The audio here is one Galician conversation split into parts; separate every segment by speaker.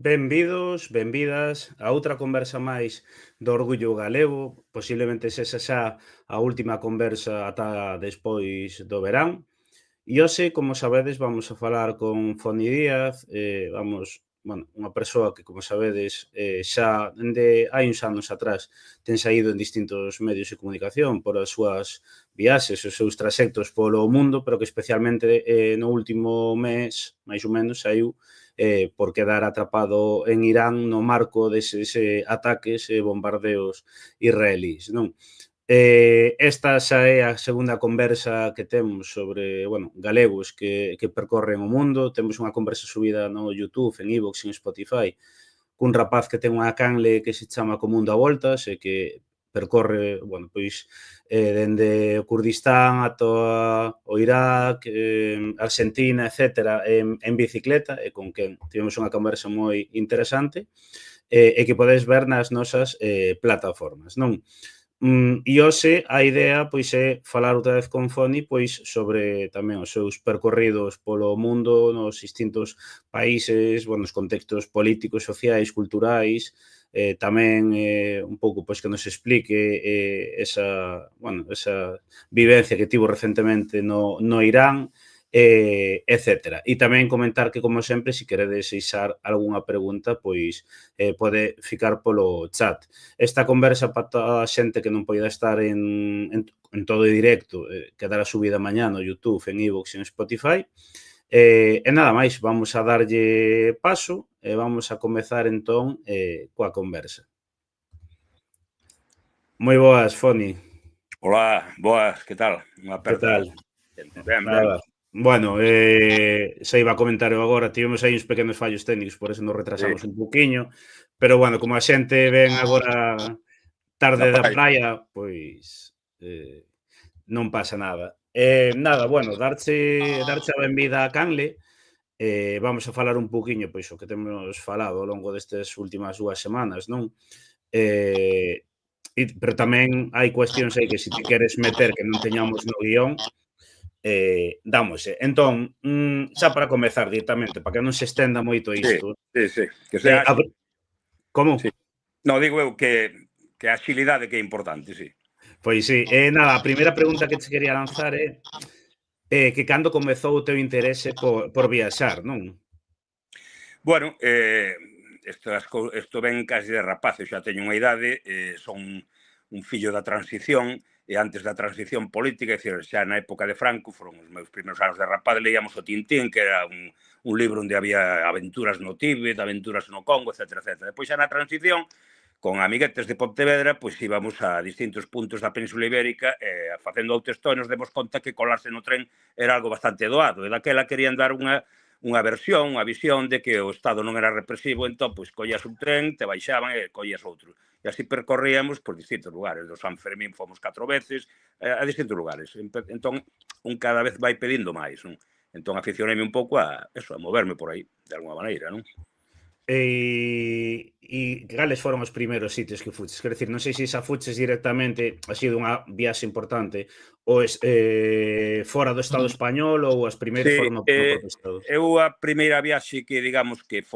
Speaker 1: Benvidos, benvidas a outra conversa máis do Orgullo Galego, posiblemente sexa xa a última conversa ata despois do verán. E hoxe, como sabedes, vamos a falar con Foni Díaz, unha persoa que, como sabedes, xa dende hai uns anos atrás ten saído en distintos medios de comunicación por as súas viaxes, os seus traxectos polo mundo, pero que especialmente no último mes, máis ou menos, saiu por quedar atrapado en Irán no marco deses ataques e bombardeos israelís, non? Esta xa é a segunda conversa que temos sobre, galegos que percorren o mundo. Temos unha conversa subida no YouTube, en iVoox, en Spotify, cun rapaz que ten unha canle que se chama Co Mundo a Voltas e que percorre, dende o Kurdistán ata o Irak, Argentina, etcétera, en bicicleta, e con quen tivemos unha conversa moi interesante, e que podes ver nas nosas plataformas, non? E hoxe a idea pois é falar outra vez con Foni pois sobre tamén os seus percorridos polo mundo nos distintos países, os contextos políticos, sociais, culturais, tamén un pouco pois que nos explique esa vivencia que tivo recentemente no Irán, etcétera. E tamén comentar que, como sempre, se queredes deixar algunha pregunta, pois pode ficar polo chat. Esta conversa para toda a xente que non poida estar en todo directo, quedará subida mañá no YouTube, en iVoox e en Spotify. E nada máis, vamos a darlle paso e vamos a comezar entón coa conversa. Moi boas, Foni.
Speaker 2: Hola, boas, que tal? Unha
Speaker 1: Que
Speaker 2: aperta.
Speaker 1: tal?
Speaker 2: Ben.
Speaker 1: Nada. Bueno, xa iba a comentar eu agora, tivemos aí uns pequenos fallos técnicos, por eso nos retrasamos un poquiño, pero bueno, como a xente ven agora tarde da praia, pois non pasa nada. Darche a benvida a Canle, vamos a falar un poquiño, pois, o que temos falado ao longo destas últimas 2 semanas, non? Pero tamén hai cuestións aí que se ti queres meter que non teñamos no guión, dámoslle. Entón, xa para comezar directamente, para que non se estenda moito isto.
Speaker 2: Sí. Que sea así.
Speaker 1: Como?
Speaker 2: Sí. No, digo eu que a axilidade que é importante, sí.
Speaker 1: Pois sí. Nada, a primeira pregunta que che quería lanzar é que cando comezou o teu interese por viaxar, non?
Speaker 2: Bueno, isto ven casi de rapaz, eu xa teño unha idade, son un fillo da transición, e antes da transición política, é dicir, xa na época de Franco, foron os meus primeiros anos de rapaz, leíamos o Tintín, que era un libro onde había aventuras no Tíbet, aventuras no Congo, etcétera. Depois xa na transición, con amiguetes de Pontevedra, pois íbamos a distintos puntos da Península Ibérica facendo autostop, nos demos conta que colarse no tren era algo bastante doado, e daquela querían dar unha versión, unha visión de que o Estado non era represivo, entón, pois, collías un tren, te baixaban e collías outro. E así percorríamos por distintos lugares. Do San Fermín fomos 4 veces, a distintos lugares. Entón, un cada vez vai pedindo máis, non? Entón, aficioneime un pouco a moverme por aí, de alguma maneira, non?
Speaker 1: E cales foron os primeiros sitios que fuches? Quer decir, non sei se xa fuches directamente, ha sido unha viaxe importante, ou fora do Estado español, ou as primeiras foron no propio Estado?
Speaker 2: Eu a primeira viaxe que, digamos, que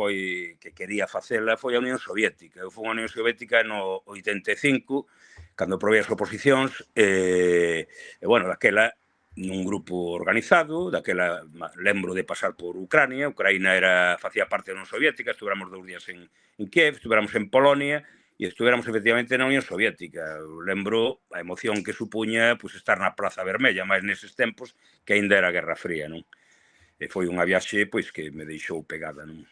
Speaker 2: quería facela foi a Unión Soviética. Eu fui a Unión Soviética no 85, cando probei as oposicións, bueno, daquela nun grupo organizado, daquela lembro de pasar por Ucrania facía parte da Unión Soviética, estuvéramos 2 días en Kiev, estuvéramos en Polonia, e estuvéramos efectivamente na Unión Soviética. Eu lembro a emoción que supuña estar na Praza Vermella, máis neses tempos que aínda era a Guerra Fría, non? E foi unha viaxe que me deixou pegada, non?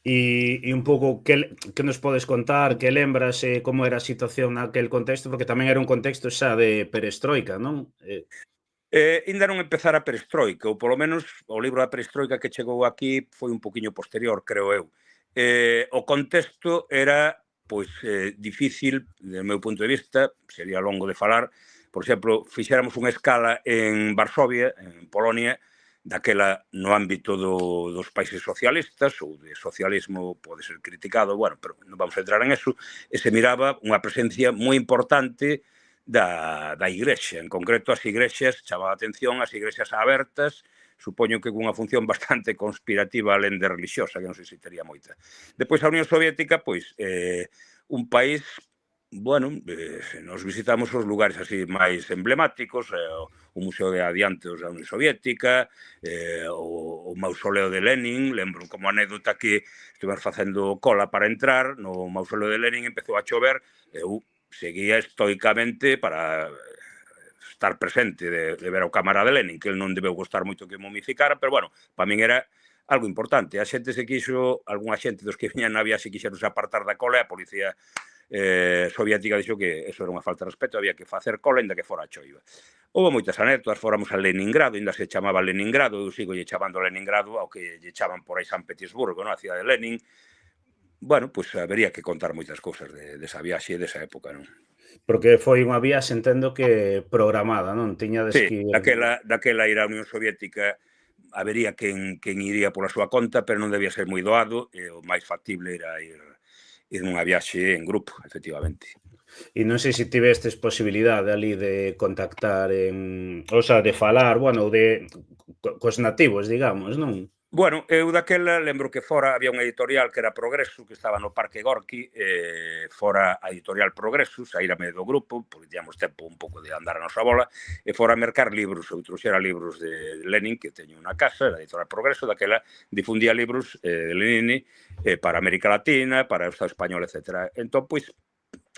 Speaker 1: E un pouco, que nos podes contar, que lembras, como era a situación naquel contexto, porque tamén era un contexto xa de perestroika, non?
Speaker 2: Ainda non empezara a perestroika, ou polo menos o libro da perestroika que chegou aquí foi un poquinho posterior, creo eu. O contexto era, difícil, do meu punto de vista, sería longo de falar. Por exemplo, fixéramos unha escala en Varsovia, en Polonia, daquela no ámbito dos países socialistas, ou de socialismo pode ser criticado, bueno, pero non vamos a entrar en eso, e se miraba unha presencia moi importante da igrexa, en concreto as igrexas, chamaba a atención as igrexas abertas, supoño que cunha función bastante conspirativa alén de religiosa, que non sei se tería moita. Depois a Unión Soviética, pois, un país, bueno, nos visitamos os lugares así máis emblemáticos, o Museo de Adiantos da Unión Soviética, o Mausoleo de Lenin. Lembro como anécdota que estivemos facendo cola para entrar no Mausoleo de Lenin, empezou a chover, eu seguía estoicamente para estar presente de ver o cámara de Lenin, que ele non debeu gostar moito que momificara, pero, bueno, para min era algo importante. A xente se quixo, algunha xente dos que viñan na viaxe quixeronse apartar da cola e a policía soviética dixo que eso era unha falta de respeto, había que facer cola ainda que fora a choiva. Houve moitas anécdotas, fóramos a Leningrado, ainda se chamaba Leningrado, eu sigo lle chamando Leningrado ao que lle chaman por aí San Petersburgo, non? A cidade de Lenin. Bueno, pois habería que contar moitas cousas desa viaxe e desa época, non?
Speaker 1: Porque foi unha viaxe, entendo que programada, non? Tiñades
Speaker 2: Sí,
Speaker 1: que ir...
Speaker 2: daquela ir á Unión Soviética habería quen iría pola súa conta, pero non debía ser moi doado, e o máis factible era ir nunha viaxe en grupo, efectivamente.
Speaker 1: E non sei se tivestes posibilidade ali de contactar o sea, de falar, bueno, cos nativos, digamos, non?
Speaker 2: Bueno, eu daquela lembro que fora había unha editorial que era Progreso, que estaba no Parque Gorki, fora a editorial Progreso, saírame do grupo, porque tiñamos tempo un pouco de andar a nosa bola, e fora a mercar libros, eu trouxera libros de Lenin, que teño na casa, da editorial Progreso, daquela difundía libros de Lenin para América Latina, para o Estado español, etc. Entón, pois,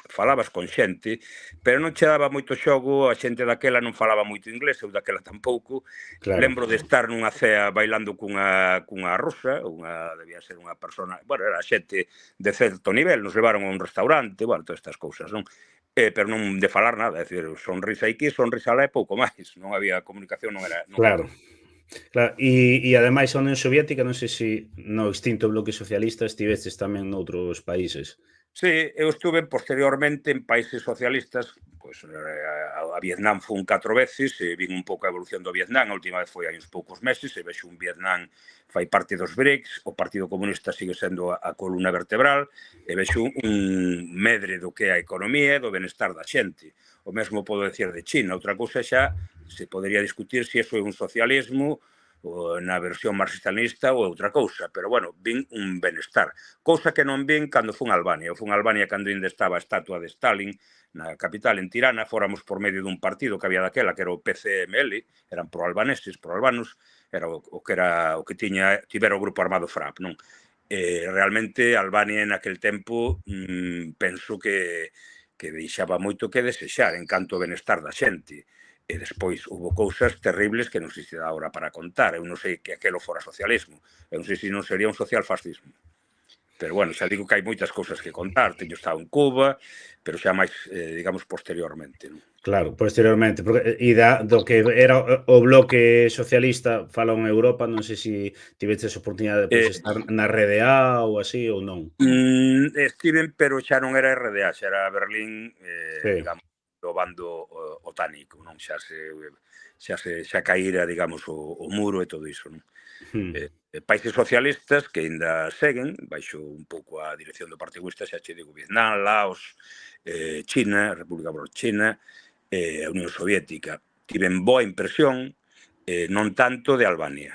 Speaker 2: falabas con xente, pero non che daba moito xogo, a xente daquela non falaba moito inglés, eu daquela tampouco.
Speaker 1: Claro.
Speaker 2: Lembro de estar nunha cea bailando cunha rusa, debía ser unha persona, bueno, era xente de certo nivel, nos levaron a un restaurante, bueno, todas estas cousas, non? Pero non de falar nada, é dicir, sonrisa aquí, sonrisa lá e pouco máis, non había comunicación, non era...
Speaker 1: Claro. Claro, e ademais a Unión Soviética, non sei se no extinto bloque socialista estivestes tamén noutros países.
Speaker 2: Sí, eu estuve posteriormente en países socialistas, pois a Vietnam fun 4 veces, e vin un pouco a evolución do Vietnam, a última vez foi hai uns poucos meses, e vexo un Vietnam fai parte dos BRICS, o Partido Comunista sigue sendo a columna vertebral, e vexo un medre do que é a economía e do benestar da xente. O mesmo podo decir de China, outra cousa xa se podería discutir se iso é un socialismo ou na versión marxista-leninista ou outra cousa, pero, bueno, vin un benestar. Cousa que non vin cando fun a Albania. Eu fun a Albania cando ainda estaba a estatua de Stalin na capital, en Tirana, fóramos por medio dun partido que había daquela, que era o PCML, eran pro-albaneses, pro-albanos, era o que tivera o grupo armado FRAP, non? Realmente, Albania, en aquel tempo, penso que deixaba moito que desexar en canto ao benestar da xente. E despois houve cousas terribles que non sei se dá hora para contar. Eu non sei que aquelo fora socialismo. Eu non sei se non sería un socialfascismo. Pero, bueno, xa digo que hai moitas cousas que contar. Teño estado en Cuba, pero xa máis, digamos, posteriormente, non?
Speaker 1: Claro, posteriormente, porque do que era o bloque socialista fala en Europa, non sei se tivestes oportunidade de estar na RDA ou así ou non.
Speaker 2: Estiven, pero xa non era RDA, xa era Berlín, digamos, do bando otánico, non? Xa caíra, digamos, o muro e todo iso, non? Países socialistas que ainda seguen, baixo un pouco a dirección do Partido Comunista, xa che digo, Vietnam, Laos, China, República China, a Unión Soviética. Tiven boa impresión, non tanto de Albania.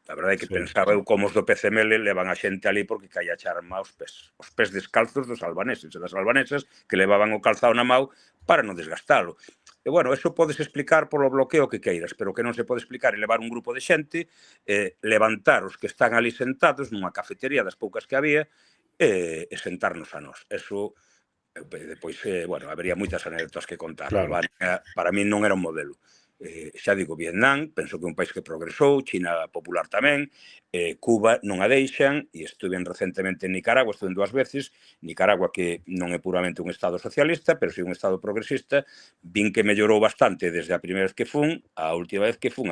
Speaker 2: A verdade é que pensaba eu como os do PCML levan a xente ali porque caía a charma os pés descalzos dos albaneses e das albanesas que levaban o calzado na mau para non desgastalo. E, bueno, eso podes explicar polo bloqueo que queiras, pero que non se pode explicar e levar un grupo de xente, levantar os que están ali sentados nunha cafetería das poucas que había e sentarnos a nós. Eso, depois, bueno, habería moitas anécdotas que contar.
Speaker 1: Claro.
Speaker 2: Albania, para mí, non era un modelo. Xa digo, Vietnam, penso que é un país que progresou, China popular tamén, Cuba non a deixan, e estuve recentemente en Nicaragua, estuve 2 veces, Nicaragua que non é puramente un estado socialista, pero si un estado progresista, vin que mellorou bastante desde a primeira vez que fun, a última vez que fun,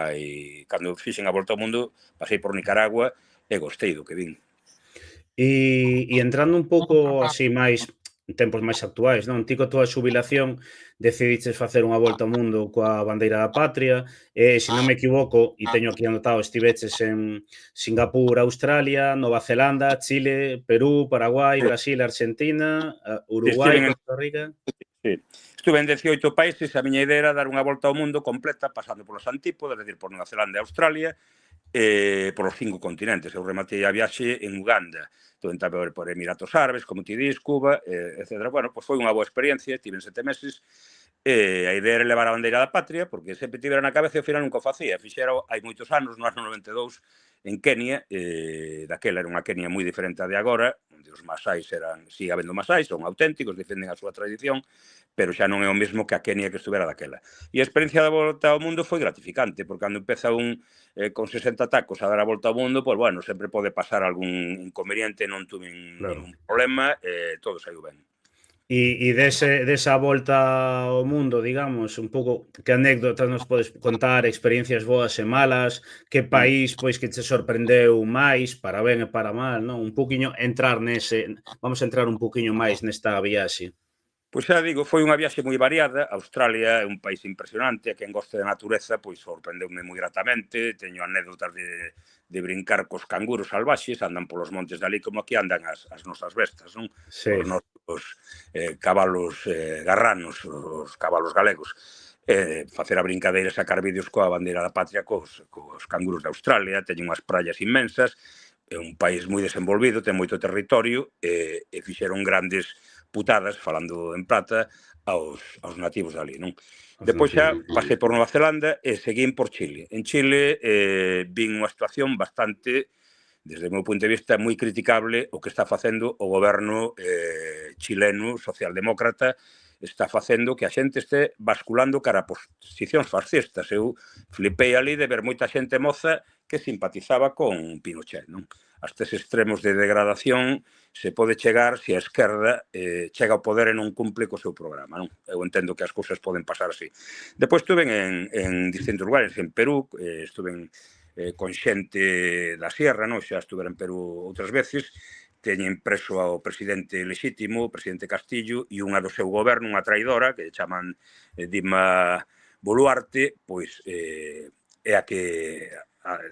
Speaker 2: cando fixen a volta ao mundo, pasei por Nicaragua e gostei do que vin.
Speaker 1: E entrando un pouco así máis en tempos máis actuais, non? Ti coa túa xubilación decidiches facer unha volta ao mundo coa bandeira da patria, e se non me equivoco, e teño aquí anotado, estiveches en Singapur, Australia, Nova Zelanda, Chile, Perú, Paraguai, Brasil, Argentina, Uruguai, Costa Rica...
Speaker 2: Sí. Estuve en 18 países, a miña idea era dar unha volta ao mundo completa, pasando polas antípodas, é dicir, por Nova Zelanda e Australia, polos 5 continentes. Eu rematei a viaxe en Uganda, estuve tamén por Emiratos Árabes, como ti dis, Cuba, etc. Bueno, pois foi unha boa experiencia, tive 7 meses, a idea era levar a bandeira da patria, porque sempre tivera na cabeza e ao final nunca o facía. Fixera hai moitos anos, no ano 92, en Kenia, daquela era unha Kenia moi diferente a de agora, onde os masais eran, sigue habendo masais, son auténticos, defenden a súa tradición, pero xa non é o mesmo que a Kenia que estuvera daquela. E a experiencia da volta ao mundo foi gratificante, porque cando empeza con 60 tacos a dar a volta ao mundo, pois, bueno, sempre pode pasar algún inconveniente, non tuve
Speaker 1: Claro.
Speaker 2: ningún problema, todo saiu ben.
Speaker 1: E desa volta ao mundo, digamos, un pouco que anécdotas nos podes contar, experiencias boas e malas, que
Speaker 2: Mm.
Speaker 1: país, pois, que che sorprendeu máis, para ben e para mal, non? Un poquiño entrar nese vamos a entrar un poquiño máis nesta viaxe.
Speaker 2: Pois xa digo, foi unha viaxe moi variada. Australia é un país impresionante, a quen goste da natureza, pois sorprendeume moi gratamente. Teño anécdotas de brincar cos canguros salvaxes, andan polos montes dali como aquí andan as nosas bestas, non? Os
Speaker 1: Sí,
Speaker 2: nosos cabalos garranos, os cabalos galegos. Facer a brincadeira, sacar vídeos coa bandeira da patria cos canguros de Australia. Teñen unhas praias inmensas, é un país moi desenvolvido, ten moito territorio, e fixeron grandes putadas, falando en plata, aos nativos dali, non?
Speaker 1: os
Speaker 2: Depois xa
Speaker 1: nativos.
Speaker 2: pasei por Nova Zelanda e seguín por Chile. En Chile vin unha situación bastante, desde o meu punto de vista, moi criticable o que está facendo o goberno chileno socialdemócrata, está facendo que a xente este basculando cara a posicións fascistas. Eu flipei ali de ver moita xente moza que simpatizaba con Pinochet, non? Hasta estes extremos de degradación se pode chegar se a esquerda chega ao poder e non cumple co seu programa, non? Eu entendo que as cousas poden pasar así. Depois estuve en distintos lugares, en Perú, estuve con xente da Sierra, non? Xa estuve en Perú outras veces, teñen preso ao presidente lexítimo, o presidente Castillo, e unha do seu goberno, unha traidora, que chaman Dima Boluarte, pois é a que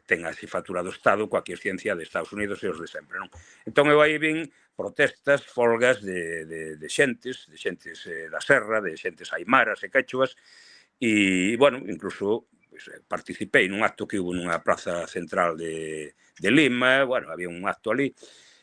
Speaker 2: ten a xifatura do Estado coa quiescencia de Estados Unidos e os de sempre, non? Entón eu aí vin protestas, folgas de xentes da serra, de xentes aimaras e quechuas, e, bueno, incluso pues, participei nun acto que hubo nunha praza central de Lima, bueno, había un acto ali.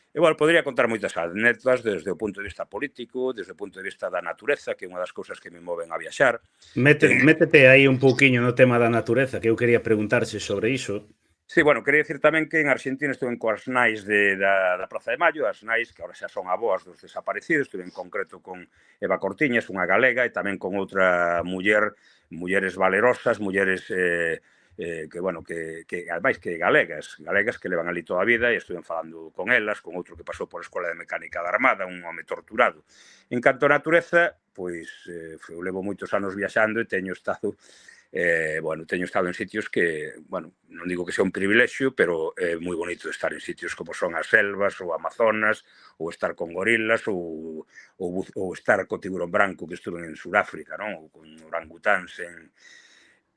Speaker 2: E, bueno, podría contar moitas anécdotas desde o punto de vista político, desde o punto de vista da natureza, que é unha das cousas que me moven a viaxar.
Speaker 1: Métete aí un pouquiño no tema da natureza, que eu quería preguntarche sobre iso.
Speaker 2: Sí, bueno, quería dicir tamén que en Argentina estuve coas nais da Praza de Mayo, as nais que agora xa son aboas dos desaparecidos, estuve en concreto con Eva Cortiñas, unha galega, e tamén con outra mulleres valerosas, mulleres que, bueno, que ademais que galegas que levan ali toda a vida, e estuve falando con elas, con outro que pasou por a Escola de Mecánica da Armada, un home torturado. En canto a natureza, pois eu levo moitos anos viaxando e teño estado teño estado en sitios que, bueno, non digo que sea un privilexio, pero é moi bonito estar en sitios como son as selvas, ou Amazonas, ou estar con gorilas, ou estar co tiburón branco que estuve en Suráfrica, non? Ou con orangutáns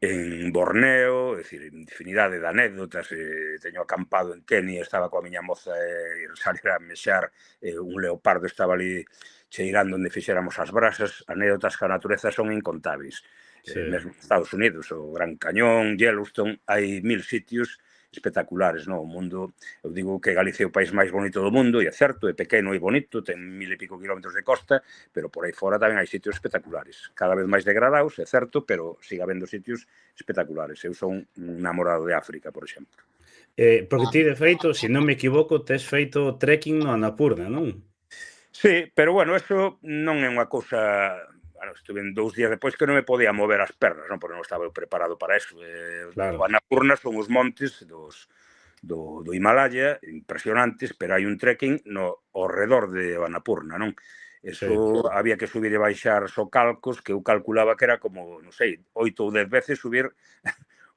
Speaker 2: en Borneo, é dicir, infinidade de anécdotas. Teño acampado en Kenia, estaba coa miña moza e salir a mexar, un leopardo estaba ali cheirando onde fixéramos as brasas. Anécdotas que a natureza son incontables.
Speaker 1: Sí.
Speaker 2: Mesmo Estados Unidos, o Gran Cañón, Yellowstone, hai 1000 sitios espectaculares, no? O mundo, eu digo que Galicia é o país máis bonito do mundo, e é certo, é pequeno e bonito, ten 1000 e pico kilómetros de costa, pero por aí fora tamén hai sitios espectaculares, cada vez máis degradados, é certo, pero sigue habendo sitios espectaculares. Eu son un namorado de África, por exemplo.
Speaker 1: Porque ti, de feito, se non me equivoco, tes feito trekking no Annapurna, non?
Speaker 2: Sí, pero bueno, eso non é unha cousa. Bueno, estuve 2 días depois que non me podía mover as pernas, non? Porque non estaba eu preparado para eso. O
Speaker 1: Claro,
Speaker 2: Annapurna son os montes do Himalaya, impresionantes, pero hai un trekking ao redor de Annapurna, non?
Speaker 1: sí.
Speaker 2: Eso había que subir e baixar socalcos que eu calculaba que era como, non sei, 8 ou 10 veces subir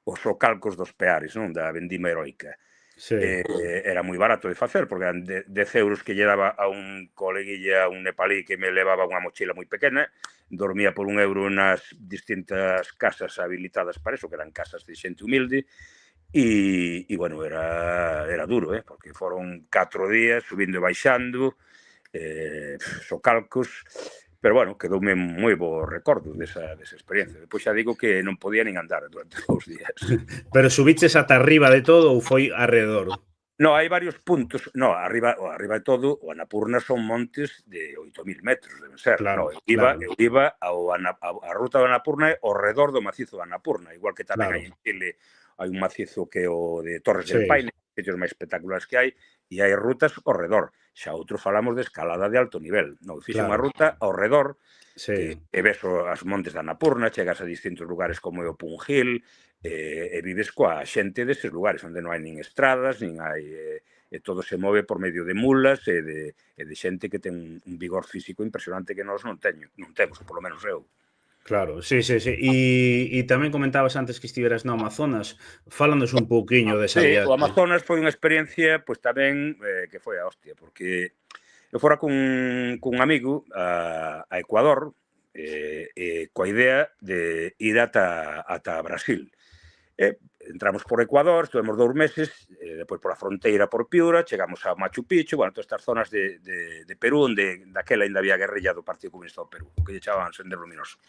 Speaker 2: os socalcos dos Peares, non? Da vendima heroica.
Speaker 1: Sí,
Speaker 2: Era moi barato de facer, porque eran 10 euros que lle daba a un coleguilla, un nepalí que me levaba unha mochila moi pequena, dormía por 1 euro nas distintas casas habilitadas para eso, que eran casas de xente humilde, bueno, era duro, porque foron 4 días subindo e baixando, socalcos, Pero, bueno, quedoume moi bo recordo desa experiencia. Depois xa digo que non podía nin andar durante 2 días.
Speaker 1: Pero subiches ata arriba de todo ou foi arredor?
Speaker 2: No, hai varios puntos. No, arriba de todo, o Annapurna son montes de 8.000 metros, deben ser. No,
Speaker 1: Claro,
Speaker 2: eu iba a ruta do Annapurna ao redor do macizo do Annapurna, igual que tamén hai en Chile, hai un macizo que é o de Torres del Paine, sitios máis espectaculares que hai, e hai rutas ao redor. Xa outros falamos de escalada de alto nivel. No, fixe unha ruta ao redor, que ves as montes da Annapurna, chegas a distintos lugares como é o Pungil, e vives coa xente deses lugares onde non hai nin estradas, nin hai... e todo se move por medio de mulas e de xente que ten un vigor físico impresionante que nós non temos, polo menos eu.
Speaker 1: Claro, sí. E tamén comentabas antes que estiveras no Amazonas. Fálanos un pouquiño desa
Speaker 2: Sí,
Speaker 1: viaxe.
Speaker 2: o Amazonas foi unha experiencia, pois tamén, que foi a hostia, porque eu fora cun amigo a Ecuador, coa idea de ir ata Brasil. Entramos por Ecuador, estuvemos 2 meses, depois pola fronteira por Piura, chegamos a Machu Picchu, bueno, todas estas zonas de Perú, onde daquela ainda había guerrilla do Partido Comunista do Perú, que lle chamaban Sendero Luminoso.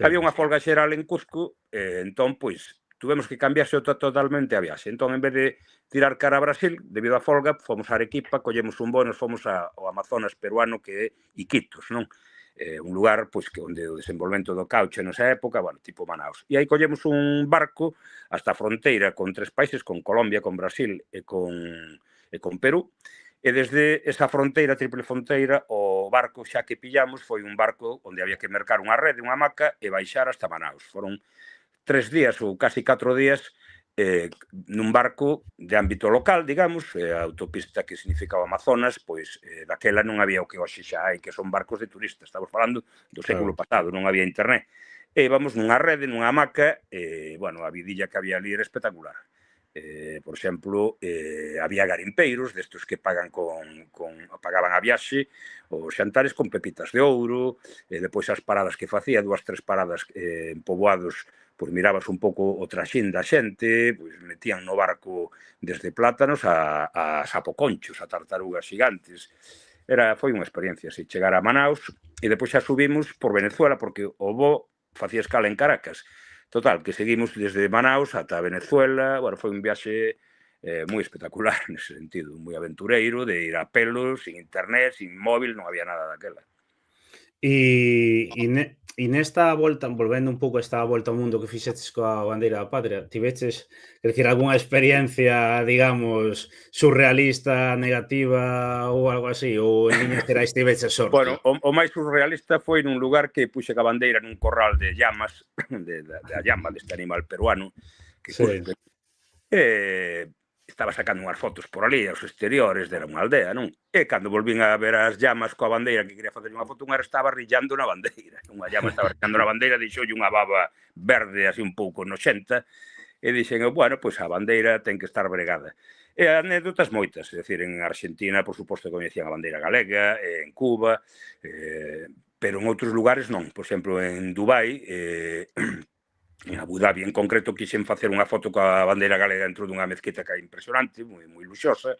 Speaker 2: Había unha folga xeral en Cusco, entón, pois, tuvemos que cambiarse totalmente a viaxe. Entón, en vez de tirar cara a Brasil, debido á folga, fomos a Arequipa, collemos un bono, fomos ao Amazonas peruano, que é Iquitos, non? Un lugar pois que onde o desenvolvemento do caucho nesa época, bueno, tipo Manaus. E aí collemos un barco hasta a fronteira con 3 países, con Colombia, con Brasil e con Perú, e desde esa fronteira, triple fronteira, o barco xa que pillamos foi un barco onde había que mercar unha rede, unha hamaca e baixar hasta Manaus. Foron 3 días ou casi 4 días nun barco de ámbito local, digamos, a autopista que significa o Amazonas, pois daquela non había o que hoxe xa hai, que son barcos de turistas. Estamos falando do século pasado, non había internet. E íbamos nunha rede, nunha hamaca, bueno, a vidilla que había ali era espectacular. Por exemplo, había garimpeiros, destos que pagaban a viaxe, os xantares con pepitas de ouro, depois as paradas que facía, 2, 3 paradas en poboados, pois mirabas un pouco o traxín da xente, pois metían no barco desde plátanos a sapoconchos, a tartarugas gigantes. Foi unha experiencia, así, chegar a Manaus, e depois xa subimos por Venezuela, porque o voo facía escala en Caracas. Total, que seguimos desde Manaus ata Venezuela. Bueno, foi un viaxe moi espectacular nese sentido, moi aventureiro, de ir a pelo, sin internet, sin móvil, non había nada daquela.
Speaker 1: E nesta volta, volvendo un pouco a esta volta ao mundo que fixeches coa bandeira da patria, tiveches, quer dicir, algunha experiencia, digamos, surrealista, negativa ou algo así? Ou en liñas xerais tiveches sorte?
Speaker 2: Bueno, o máis surrealista foi nun lugar que puxe a bandeira nun corral de llamas, da llama, deste animal peruano, que cuspe. Estaba sacando unhas fotos por ali, aos exteriores de unha aldea, non? E cando volvín a ver as llamas coa bandeira que quería facer unha foto, unha estaba rillando na bandeira. Unha llama estaba rillando na bandeira, deixoulle unha baba verde, así un pouco noxenta, e dixen, bueno, pois a bandeira ten que estar bregada. E anécdotas moitas, é dicir, en Argentina, por suposto, coñecían a bandeira galega, en Cuba, pero en outros lugares non. Por exemplo, en Dubai, en Abu Dhabi en concreto, quixen facer unha foto coa bandeira galega dentro dunha mezquita que é impresionante, moi luxosa,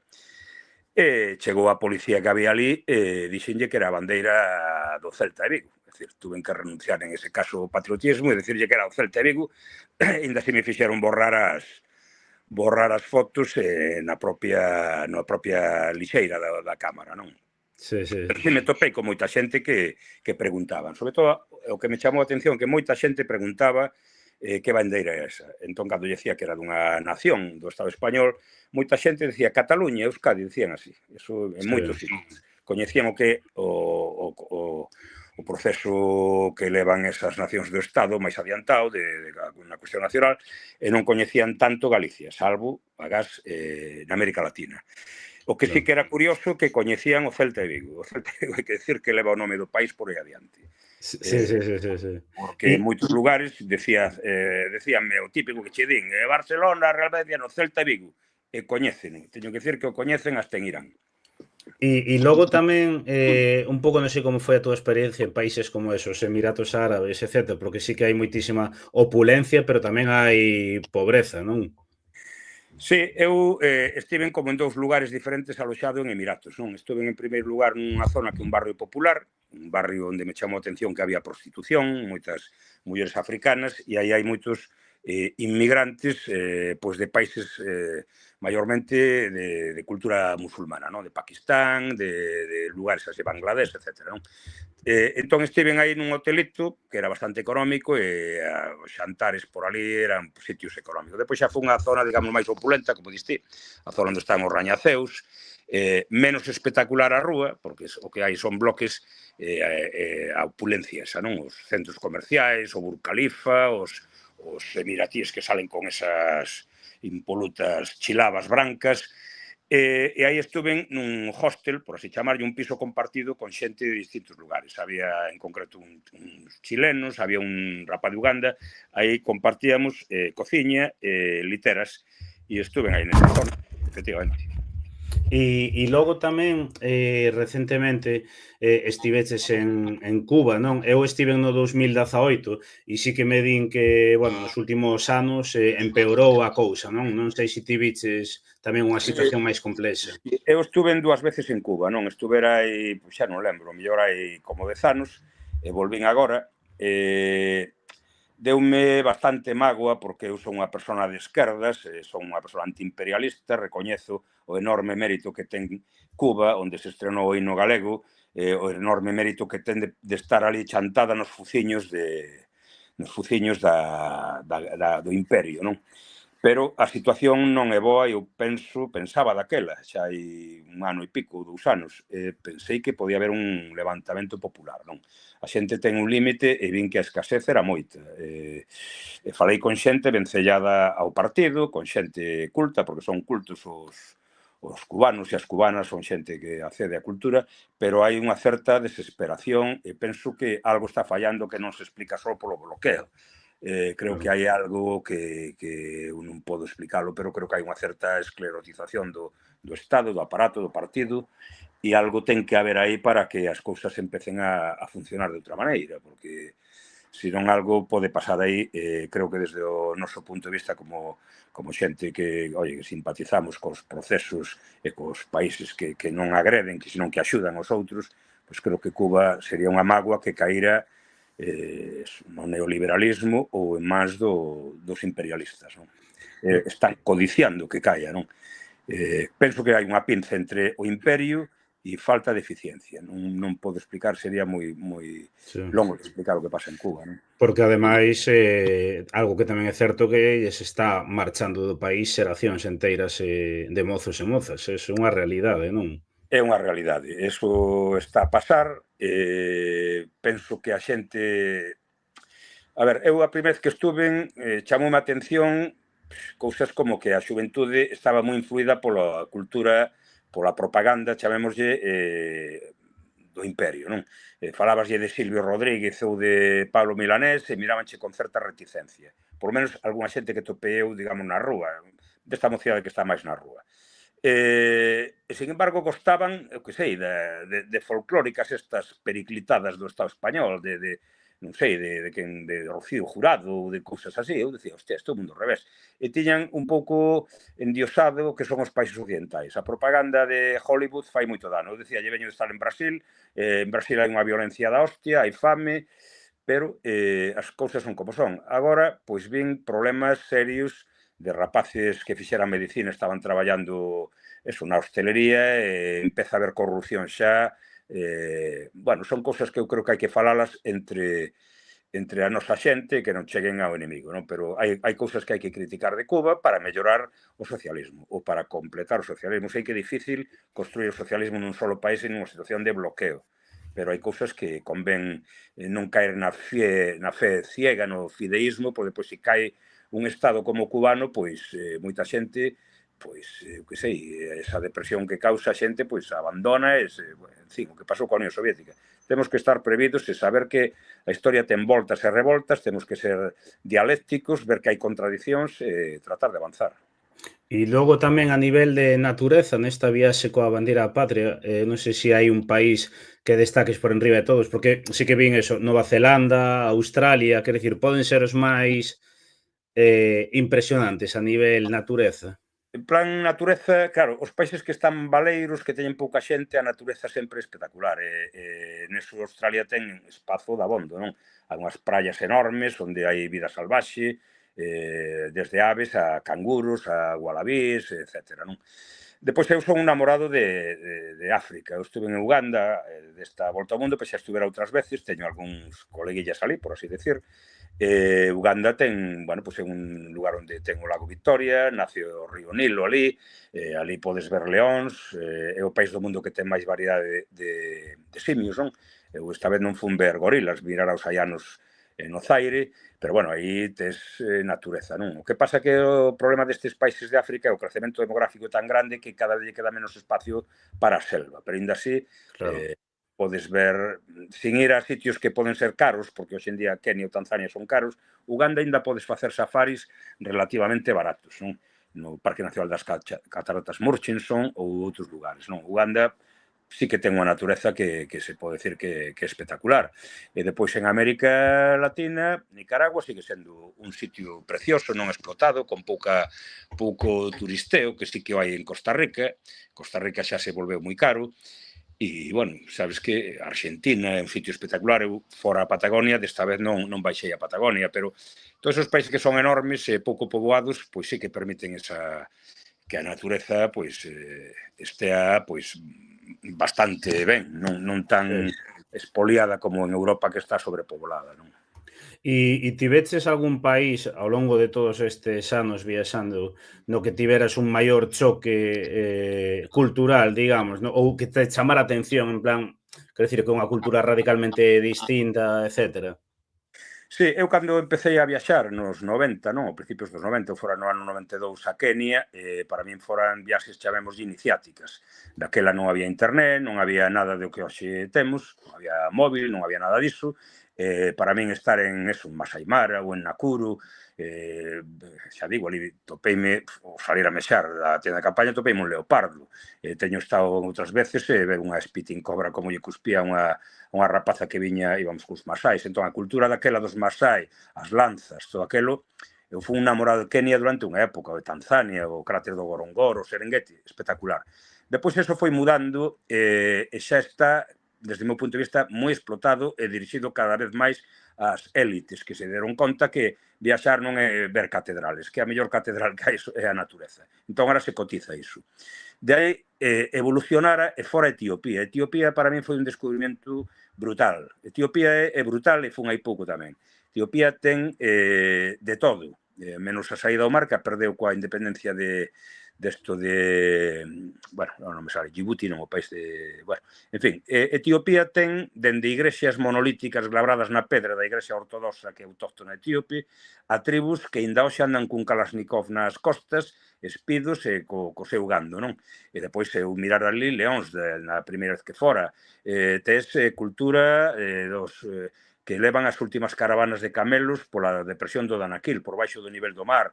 Speaker 2: e chegou a policía que había ali e dixenlle que era a bandeira do Celta de Vigo. É dicir, tuven que renunciar en ese caso ao patriotismo e dicirlle que era o Celta de Vigo, e ainda se me fixeron borrar as fotos na propia lixeira da cámara, non?
Speaker 1: Sí.
Speaker 2: Pero sí me topei con moita xente que preguntaban. Sobre todo, o que me chamou a atención, que moita xente preguntaba que bandeira é esa. Entón, cando decía que era dunha nación do Estado español, moita xente decía Cataluña, Euskadi, decían así. Eso en moitos sitios. Coñecían o que o proceso que levan esas nacións do Estado máis adiantado, na cuestión nacional, e non coñecían tanto Galicia, salvo, agás, na América Latina. O que sí que era curioso que coñecían o Celta de Vigo. O Celta de Vigo hai que decir que leva o nome do país por aí adiante.
Speaker 1: Sí.
Speaker 2: Porque en moitos lugares decíanme o típico que che din, Barcelona, Real Betis, no Celta de Vigo, e coñecen. Teño que decir que o coñecen hasta en Irán.
Speaker 1: E logo tamén, un pouco non sei como foi a túa experiencia en países como esos, Emiratos Árabes, etc., porque sí que hai moitísima opulencia, pero tamén hai pobreza, non?
Speaker 2: Sí, eu estiven como en 2 lugares diferentes aloxado en Emiratos, non? Estuve en primeiro lugar nunha zona que é un barrio popular, un barrio onde me chamou a atención que había prostitución, moitas mulleres africanas, e aí hai moitos inmigrantes pois de países maiormente de cultura musulmana, non? De Pakistán, de lugares así, Bangladesh, etc. Non? Entón estiven aí nun hotelito que era bastante económico e os xantares por ali eran sitios económicos. Depois xa foi unha zona, digamos, máis opulenta, como diste, a zona onde están os rañaceus, menos espectacular a rúa, porque o que hai son bloques a opulencia esa, non? Os centros comerciais, o Burj Khalifa, os emiratíes que salen con esas impolutas chilabas brancas, e aí estuve nun hostel, por así chamarlle, un piso compartido con xente de distintos lugares. Había, en concreto, uns chilenos, había un rapaz de Uganda, aí compartíamos cociña, literas, e estuve aí nesa zona, efectivamente.
Speaker 1: E logo tamén, recentemente, estiveches en Cuba, non? Eu estive no 2018 e sí que me din que, bueno, nos últimos anos empeorou a cousa, non? Non sei se ti viches tamén unha situación máis complexa.
Speaker 2: Eu estuve 2 veces en Cuba, non? Estuvera aí, pois xa non lembro, mellor hai como 10 anos, e volvín agora, deume bastante mágoa porque eu son unha persona de esquerdas, son unha persona antiimperialista, recoñezo o enorme mérito que ten Cuba, onde se estrenou o himno galego, o enorme mérito que ten de estar ali chantada nos fuciños do imperio, non? Pero a situación non é boa e eu pensaba daquela, xa hai un ano e pico, 2 anos, pensei que podía haber un levantamento popular, non? A xente ten un límite e vin que a escasez era moita. E falei con xente vencellada ao partido, con xente culta, porque son cultos os cubanos e as cubanas son xente que accede á cultura, pero hai unha certa desesperación e penso que algo está fallando que non se explica só polo bloqueo. Creo que hai algo que eu non podo explicalo, pero creo que hai unha certa esclerotización do Estado, do aparato, do partido, e algo ten que haber aí para que as cousas empecen a funcionar de outra maneira, porque se non algo pode pasar aí, creo que desde o noso punto de vista como xente que simpatizamos cos procesos e cos países que non agreden, que senón que axudan aos outros, pois creo que Cuba sería unha mágoa que caíra no neoliberalismo ou en máis dos imperialistas, non? Están codiciando que caia, non? Penso que hai unha pinza entre o imperio e falta de eficiencia. Non podo explicar, sería moi longo de explicar o que pasa en Cuba, non?
Speaker 1: Porque, ademais, algo que tamén é certo que se está marchando do país xeracións enteiras de mozos e mozas. É unha realidade, non?
Speaker 2: É unha realidade. Eso está a pasar. Penso que a xente... A ver, eu a primeira vez que estuve chamoume a atención cousas como que a xuventude estaba moi influída pola cultura, pola propaganda, chamémoslle, do imperio, non? Falábaslle de Silvio Rodríguez ou de Pablo Milanés e mirábanche con certa reticencia. Por menos algunha xente que topei eu, digamos, na rúa, desta mocidade que está máis na rúa. E, sin embargo, gostaban, eu que sei, de folclóricas estas periclitadas do Estado español, non sei, de Rocío Jurado ou de cousas así. Eu dicía, hostia, isto é o mundo ao revés. E tiñan un pouco endiosado que son os países occidentais. A propaganda de Hollywood fai moito dano. Eu dicía, lle veño de estar en Brasil hai unha violencia da hostia, hai fame, pero as cousas son como son. Agora, pois vin problemas serios de rapaces que fixeran medicina, estaban traballando na hostelería, empeza a haber corrupción xa. Bueno, son cousas que eu creo que hai que falalas entre a nosa xente que non cheguen ao enemigo, non? Pero hai cousas que hai que criticar de Cuba para mellorar o socialismo ou para completar o socialismo. Sei que é difícil construir o socialismo nun solo país en unha situación de bloqueo, pero hai cousas que convén non caer na fe ciega, no fideísmo, porque depois se cae un Estado como o cubano, pois moita xente, pois, eu que sei, esa depresión que causa a xente, pois abandona, en fin, o que pasou coa Unión Soviética. Temos que estar previdos e saber que a historia ten voltas e revoltas, temos que ser dialécticos, ver que hai contradicións e tratar de avanzar.
Speaker 1: E logo tamén a nivel de natureza, nesta viaxe coa bandeira patria, non sei se hai un país que destaques por enriba de todos, porque sí que vin eso, Nova Zelanda, Australia, quer dicir, poden ser os máis impresionantes a nivel natureza.
Speaker 2: En plan natureza, claro, os países que están baleiros, que teñen pouca xente, a natureza sempre é espectacular. Neso Australia ten espazo dabondo, non? Hai unhas praias enormes onde hai vida salvaxe, desde aves a canguros, a wallabies, etc. Non? Depois eu son un namorado de África. Eu estuve en Uganda desta volta ao mundo, pois xa estuvera outras veces, teño algúns coleguillas ali, por así decir. Uganda ten, bueno, pues é un lugar onde ten o lago Victoria, nace o río Nilo ali, ali podes ver leóns, é o país do mundo que ten máis variedade de simios, non? Eu esta vez non fun ver gorilas, mirar aos haianos no Zaire, pero bueno, aí tes natureza, non? O que pasa que o problema destes países de África é o crecemento demográfico tan grande que cada vez queda menos espacio para a selva, pero ainda así podes ver, sin ir a sitios que poden ser caros, porque hoxe en día Kenia ou Tanzania son caros, Uganda ainda podes facer safaris relativamente baratos, non? No Parque Nacional das Cataratas Murchison ou outros lugares, non? Uganda sí que ten unha natureza que se pode decir que é espectacular. E depois en América Latina, Nicaragua sigue sendo un sitio precioso, non explotado, con pouco turisteo, que sí que hai en Costa Rica. Costa Rica xa se volveu moi caro. E, bueno, sabes que Argentina é un sitio espectacular. Eu fora a Patagonia, desta vez non baixei a Patagonia, pero todos os países que son enormes e pouco poboados, pois sí que permiten que a natureza pois estea pois bastante ben, non tan espoliada como en Europa, que está sobrepoblada, non?
Speaker 1: E tiveches algún país ao longo de todos estes anos viaxando no que tiveras un maior choque cultural, digamos, no? Ou que te chamara a atención, en plan, quero dicir, que unha cultura radicalmente distinta, etcétera?
Speaker 2: Sí, eu cando empecé a viaxar nos 90, non? Ao principios dos 90, fora no ano 92 a Kenia, para min foran viaxes, chamémoslle, iniciáticas. Daquela non había internet, non había nada do que hoxe temos, non había móvil, non había nada disso. Para min estar en Masai Mara ou en Nakuru, xa digo, ali topeime, ou salir a mexar da tienda de campaña, topeime un leopardo. Teño estado outras veces ver unha spitting cobra como lle cuspía unha rapaza que viña, íbamos cos masais. Entón, a cultura daquela dos masai, as lanzas, todo aquelo, eu fui un namorado de Kenia durante unha época, de Tanzania, o cráter do Gorongoro, o Serengeti, espectacular. Depois eso foi mudando e xa está, desde o meu punto de vista, moi explotado e dirixido cada vez máis ás élites que se deron conta que viaxar non é ver catedrales, que a mellor catedral que hai é a natureza. Entón, ahora se cotiza iso. De aí evolucionara e fora Etiopía. Etiopía para min foi un descubrimento brutal. Etiopía é brutal e fun hai pouco tamén. Etiopía ten de todo, menos a saída ao mar, que a perdeu coa independencia desto de, bueno, non me sale, Djibouti, non o país de, bueno, en fin, Etiopía ten dende igrexas monolíticas labradas na pedra da igrexa ortodoxa que é autóctona etíope, a tribus que ainda hoxe andan cun Kalashnikov nas costas, espidos e co seu gando, non? E depois eu mirar ali leóns na primeira vez que fora, tes cultura dos que levan as últimas caravanas de camelos pola depresión do Danakil, por baixo do nivel do mar.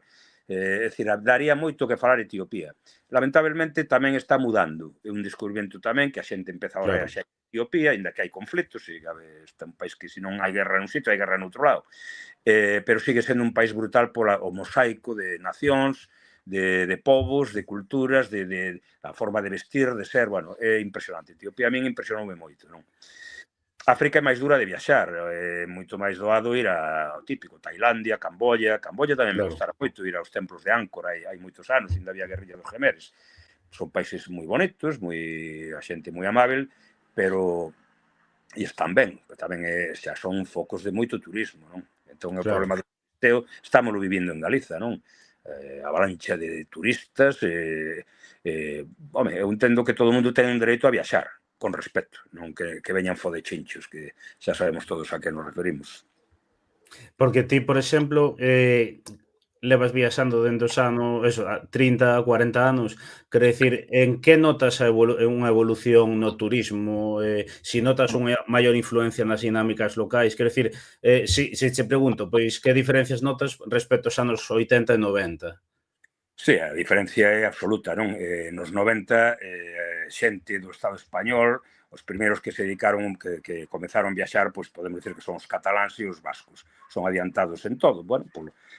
Speaker 2: É dicir, daría moito que falar Etiopía. Lamentablemente tamén está mudando. É un descubrimento tamén que a xente empeza a xa Etiopía, ainda que hai conflitos, e está un país que se non hai guerra nun sitio, hai guerra noutro lado. Pero sigue sendo un país brutal o mosaico de nacións, de povos, de culturas, de a forma de vestir, de ser, bueno, é impresionante. Etiopía a min impresionoume moito, non? África é máis dura de viaxar, é moito máis doado ir ao típico, Tailandia, Camboya. Camboya tamén me gustara moito ir aos templos de Angkor, hai moitos anos, ainda había guerrilla dos Gemeres. Son países moi bonitos, a xente moi amável, pero e están ben, tamén xa son focos de moito turismo, non? Entón, o problema do turisteo estámoslo vivindo en Galiza, non? Avalancha de turistas, home, eu entendo que todo o mundo ten un dereito a viaxar, con respeto, non que veñan fodechinchos, que xa sabemos todos a que nos referimos.
Speaker 1: Porque ti, por exemplo, levas viaxando dende os anos, 30, 40 anos, quero dicir, en que notas unha evolución no turismo? Se notas unha maior influencia nas dinámicas locais? Quero dicir, se che pregunto, pois, que diferencias notas respecto aos anos 80 e 90?
Speaker 2: Sí, a diferencia é absoluta, non? Nos 90, xente do Estado español, os primeiros que se dedicaron, que comezaron a viaxar, pois podemos dicir que son os cataláns e os vascos. Son adiantados en todo, bueno,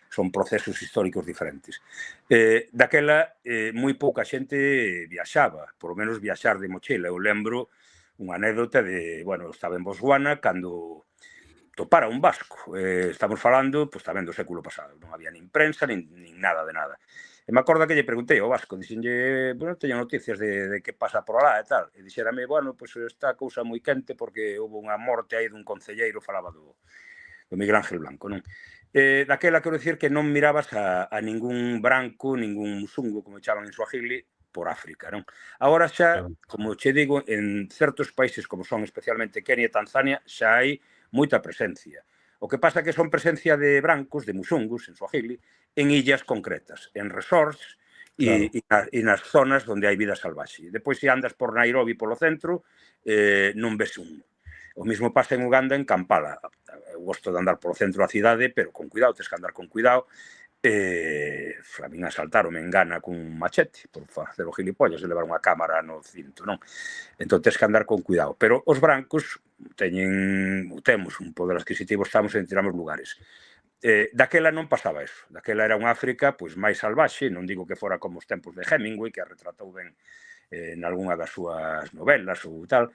Speaker 2: son procesos históricos diferentes. Daquela, moi pouca xente viaxaba, por lo menos viaxar de mochila. Eu lembro unha anécdota de, bueno, estaba en Botswana cando topara un vasco. Estamos falando, pois tamén do século pasado. Non había nin prensa, nin nada de nada. E me acordo que lle preguntei ao vasco, dixenlle, bueno, teño noticias de que pasa por alá e tal. E dixérame, bueno, pois esta cousa moi quente porque houve unha morte aí dun concelleiro, falaba do Miguel Ángel Blanco, non? Daquela, quero dicir que non mirabas a ningún branco, ningún musungo, como chaman en Swahili, por África, non? Agora xa, como che digo, en certos países como son especialmente Kenia e Tanzania, xa hai moita presencia. O que pasa que son presencia de brancos, de musungos, en Swahili, en illas concretas, en resorts e nas zonas onde hai vida salvaxe. Depois, se andas por Nairobi polo centro, non ves un. O mesmo pasa en Uganda, en Kampala. Eu gosto de andar polo centro da cidade, pero con cuidado, tens que andar con cuidado. A min asaltaron en Ghana cun machete por facer o gilipollas e levar unha cámara no cinto, non? Entón, tens que andar con cuidado. Pero os brancos temos un poder adquisitivo, estamos en tiramos lugares. Daquela non pasaba eso. Daquela era unha África pois máis salvaxe, non digo que fora como os tempos de Hemingway, que a retratou ben nalgúna das súas novelas ou tal,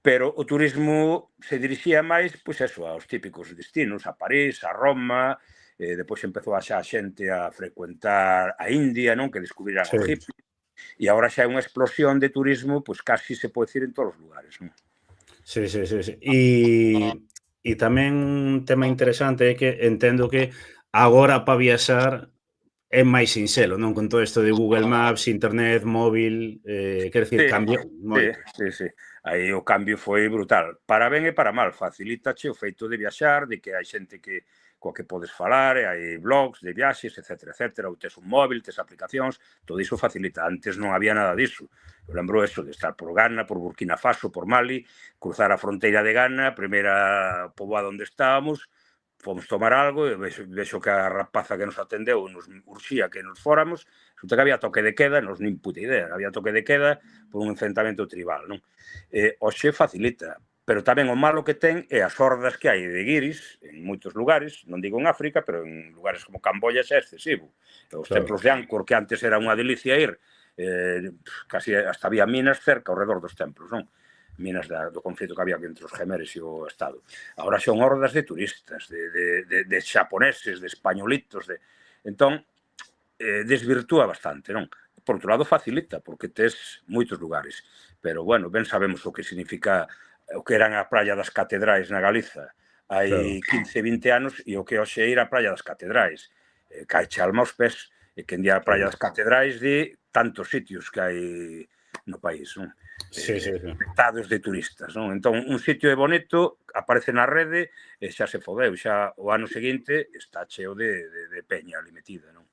Speaker 2: pero o turismo se dirixía máis, pois eso, aos típicos destinos, a París, a Roma, depois empezou a xa a xente a frecuentar a India, non? Que descubriran os hippies, e agora xa é unha explosión de turismo, pois casi se pode decir en todos os lugares, non?
Speaker 1: Sí. E tamén un tema interesante é que entendo que agora para viaxar é máis sinxelo, non? Con todo isto de Google Maps, internet, móvil, quer dicir, cambiou moito.
Speaker 2: Sí. Aí o cambio foi brutal. Para ben e para mal. Facilítache o feito de viaxar, de que hai xente coa que podes falar, e hai blogs de viaxes, etc. Ou tes un móvil, tes aplicacións, todo iso facilita. Antes non había nada disso. Eu lembro eso de estar por Ghana, por Burkina Faso, por Mali, cruzar a fronteira de Ghana, a primeira poboada onde estábamos, fomos tomar algo, e vexo que a rapaza que nos atendeu nos urxía que nos fóramos, resulta que había toque de queda, nos nin puta idea, había toque de queda por un enfrentamento tribal, non? Oxe facilita, pero tamén o malo que ten é as hordas que hai de guiris en moitos lugares, non digo en África, pero en lugares como Camboya xa é excesivo. Os templos de Angkor, que antes era unha delicia ir, casi hasta había minas cerca ao redor dos templos, non? Minas do conflito que había entre os Jemeres e o Estado. Agora son hordas de turistas, de xaponeses, de españolitos, entón desvirtúa bastante, non? Por outro lado, facilita, porque tes moitos lugares. Pero, bueno, ben sabemos o que significa o que eran a Praia das Catedrais na Galiza hai 15, 20 anos e o que hoxe é ir á Praia das Catedrais. Caiche alma aos pés, e que en día a Praia das Catedrais de tantos sitios que hai no país, non? Petados de turistas, non? Entón, un sitio é bonito, aparece na rede e xa se fodeu, xa o ano seguinte está cheo de peña ali metida, non?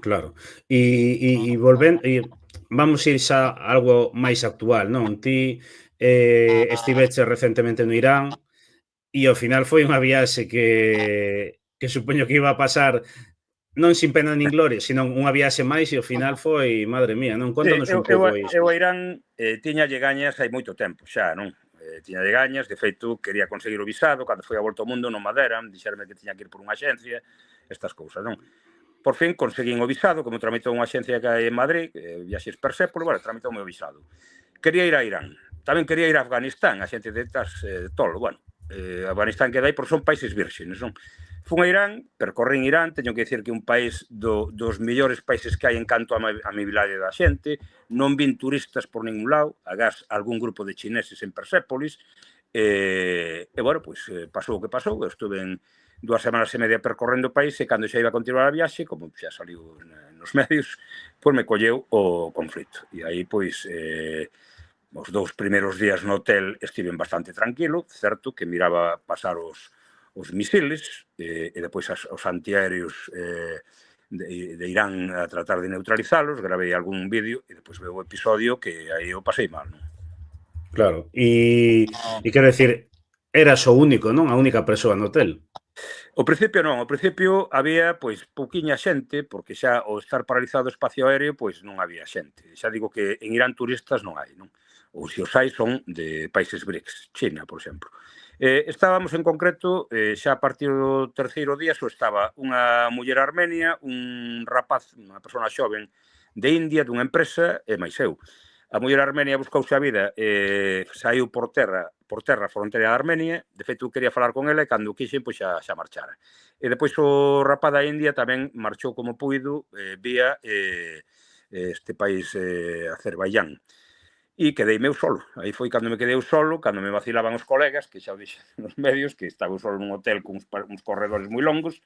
Speaker 1: Claro. E volvendo, vamos ir xa a algo máis actual, non? Ti estiveches recentemente no Irán e ao final foi unha viaxe que supoño que iba a pasar non sin pena nin gloria, sino unha viaxe máis e ao final foi, madre mía, non? Contanos un pouco iso.
Speaker 2: Eu a Irán tiñalle gañas hai moito tempo xa, non? Tiñalle gañas, de feito, quería conseguir o visado, cando foi a volta ao mundo non me deran, dixerme que tiña que ir por unha axencia, estas cousas, non? Por fin conseguín o visado, como tramitou unha axencia que hai en Madrid, Viaxes Persépolo, bueno, tramitou o meu visado. Quería ir a Irán, tamén quería ir a Afganistán, a xente de tolo, bueno, Afganistán queda aí, porque son países vírgenes, non? Fun a Irán, percorrín Irán, teño que dicir que un país dos mellores países que hai en canto a amabilidade da xente, non vin turistas por ningún lado, agás algún grupo de chineses en Persépolis, e, bueno, pois pasou o que pasou, eu estuve en 2 semanas e media percorrendo o país e cando xa iba a continuar a viaxe, como xa saliu nos medios, pois me colleu o conflito. E aí, pois, os 2 primeiros días no hotel estiven bastante tranquilo, certo, que miraba pasar os misiles e depois os antiaéreos de Irán a tratar de neutralizalos, gravei algún vídeo e depois veo o episodio que aí eu pasei mal, non?
Speaker 1: Claro, e quero decir, eras o único, non? A única persoa no hotel.
Speaker 2: Ao principio non, ao principio había pois pouquiña xente, porque xa ao estar paralizado o espacio aéreo, pois non había xente. Xa digo que en Irán turistas non hai, non? Ou se os hai son de países BRICS, China, por exemplo. Estábamos en concreto, xa a partir do terceiro día, só estaba unha muller armenia, un rapaz, unha persona xoven de India, dunha empresa, e máis eu. A muller armenia buscouse a vida, saiu por terra a fronteira da Armenia, de feito quería falar con ela e cando quixen, pois xa marchara. E depois o rapaz da India tamén marchou como puido vía este país Azerbaiyán. E quedei meu solo. Aí foi cando me quedei eu solo, cando me vacilaban os colegas, que xa o dixen nos medios, que estaba solo nun hotel con uns corredores moi longos,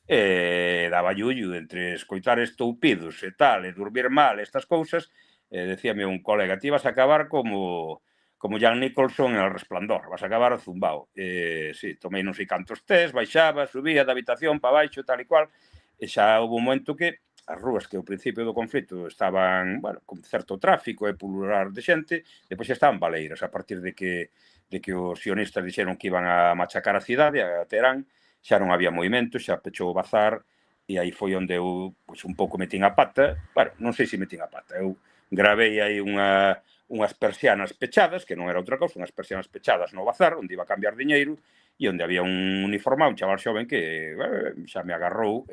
Speaker 2: e daba llullo entre escoitar estoupidos e tal, e dormir mal, estas cousas, decíame un colega, ti vas a acabar como Jack Nicholson en El Resplandor, vas a acabar zumbao. Sí, tomei non sei cantos test, baixaba, subía da habitación para baixo, tal e cual, e xa houve un momento que as rúas que ao principio do conflito estaban, bueno, con certo tráfico e pulular de xente, depois xa estaban baleiras, a partir de que os sionistas dixeron que iban a machacar a cidade, a Teherán, xa non había movimento, xa pechou o bazar, e aí foi onde eu, pois, un pouco metín a pata, bueno, non sei se metín a pata, eu gravei aí unhas persianas pechadas, que non era outra cousa, unhas persianas pechadas no bazar, onde iba a cambiar diñeiro, e onde había un uniformado, un chaval xoven que xa me agarrou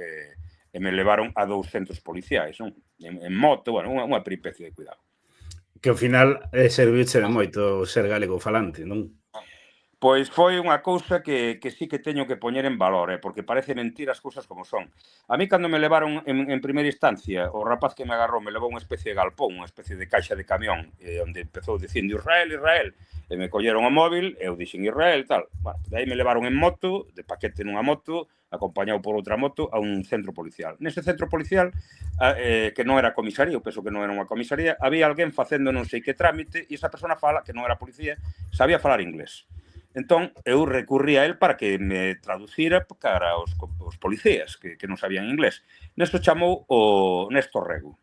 Speaker 2: e me levaron a 2 centros policiais, non? En moto, bueno, unha peripecia de cuidado.
Speaker 1: Que ao final serviuche de moito ser galego falante, non?
Speaker 2: Pois foi unha cousa que sí que teño que poñer en valor, porque parece mentira as cousas como son. A mí, cando me levaron en primeira instancia, o rapaz que me agarrou me levou unha especie de galpón, unha especie de caixa de camión, onde empezou dicindo Israel, Israel, e me colleron o móvil, e eu dixen Israel, tal. Bueno, de aí me levaron en moto, de paquete nunha moto, acompañado por outra moto, a un centro policial. Nese centro policial, que non era comisaría, eu penso que non era unha comisaría, había alguén facendo non sei que trámite, e esa persona que non era policía, sabía falar inglés. Entón, eu recurrí a él para que me traducira cara aos policías que non sabían inglés. Nesto chamou o Néstor Rego.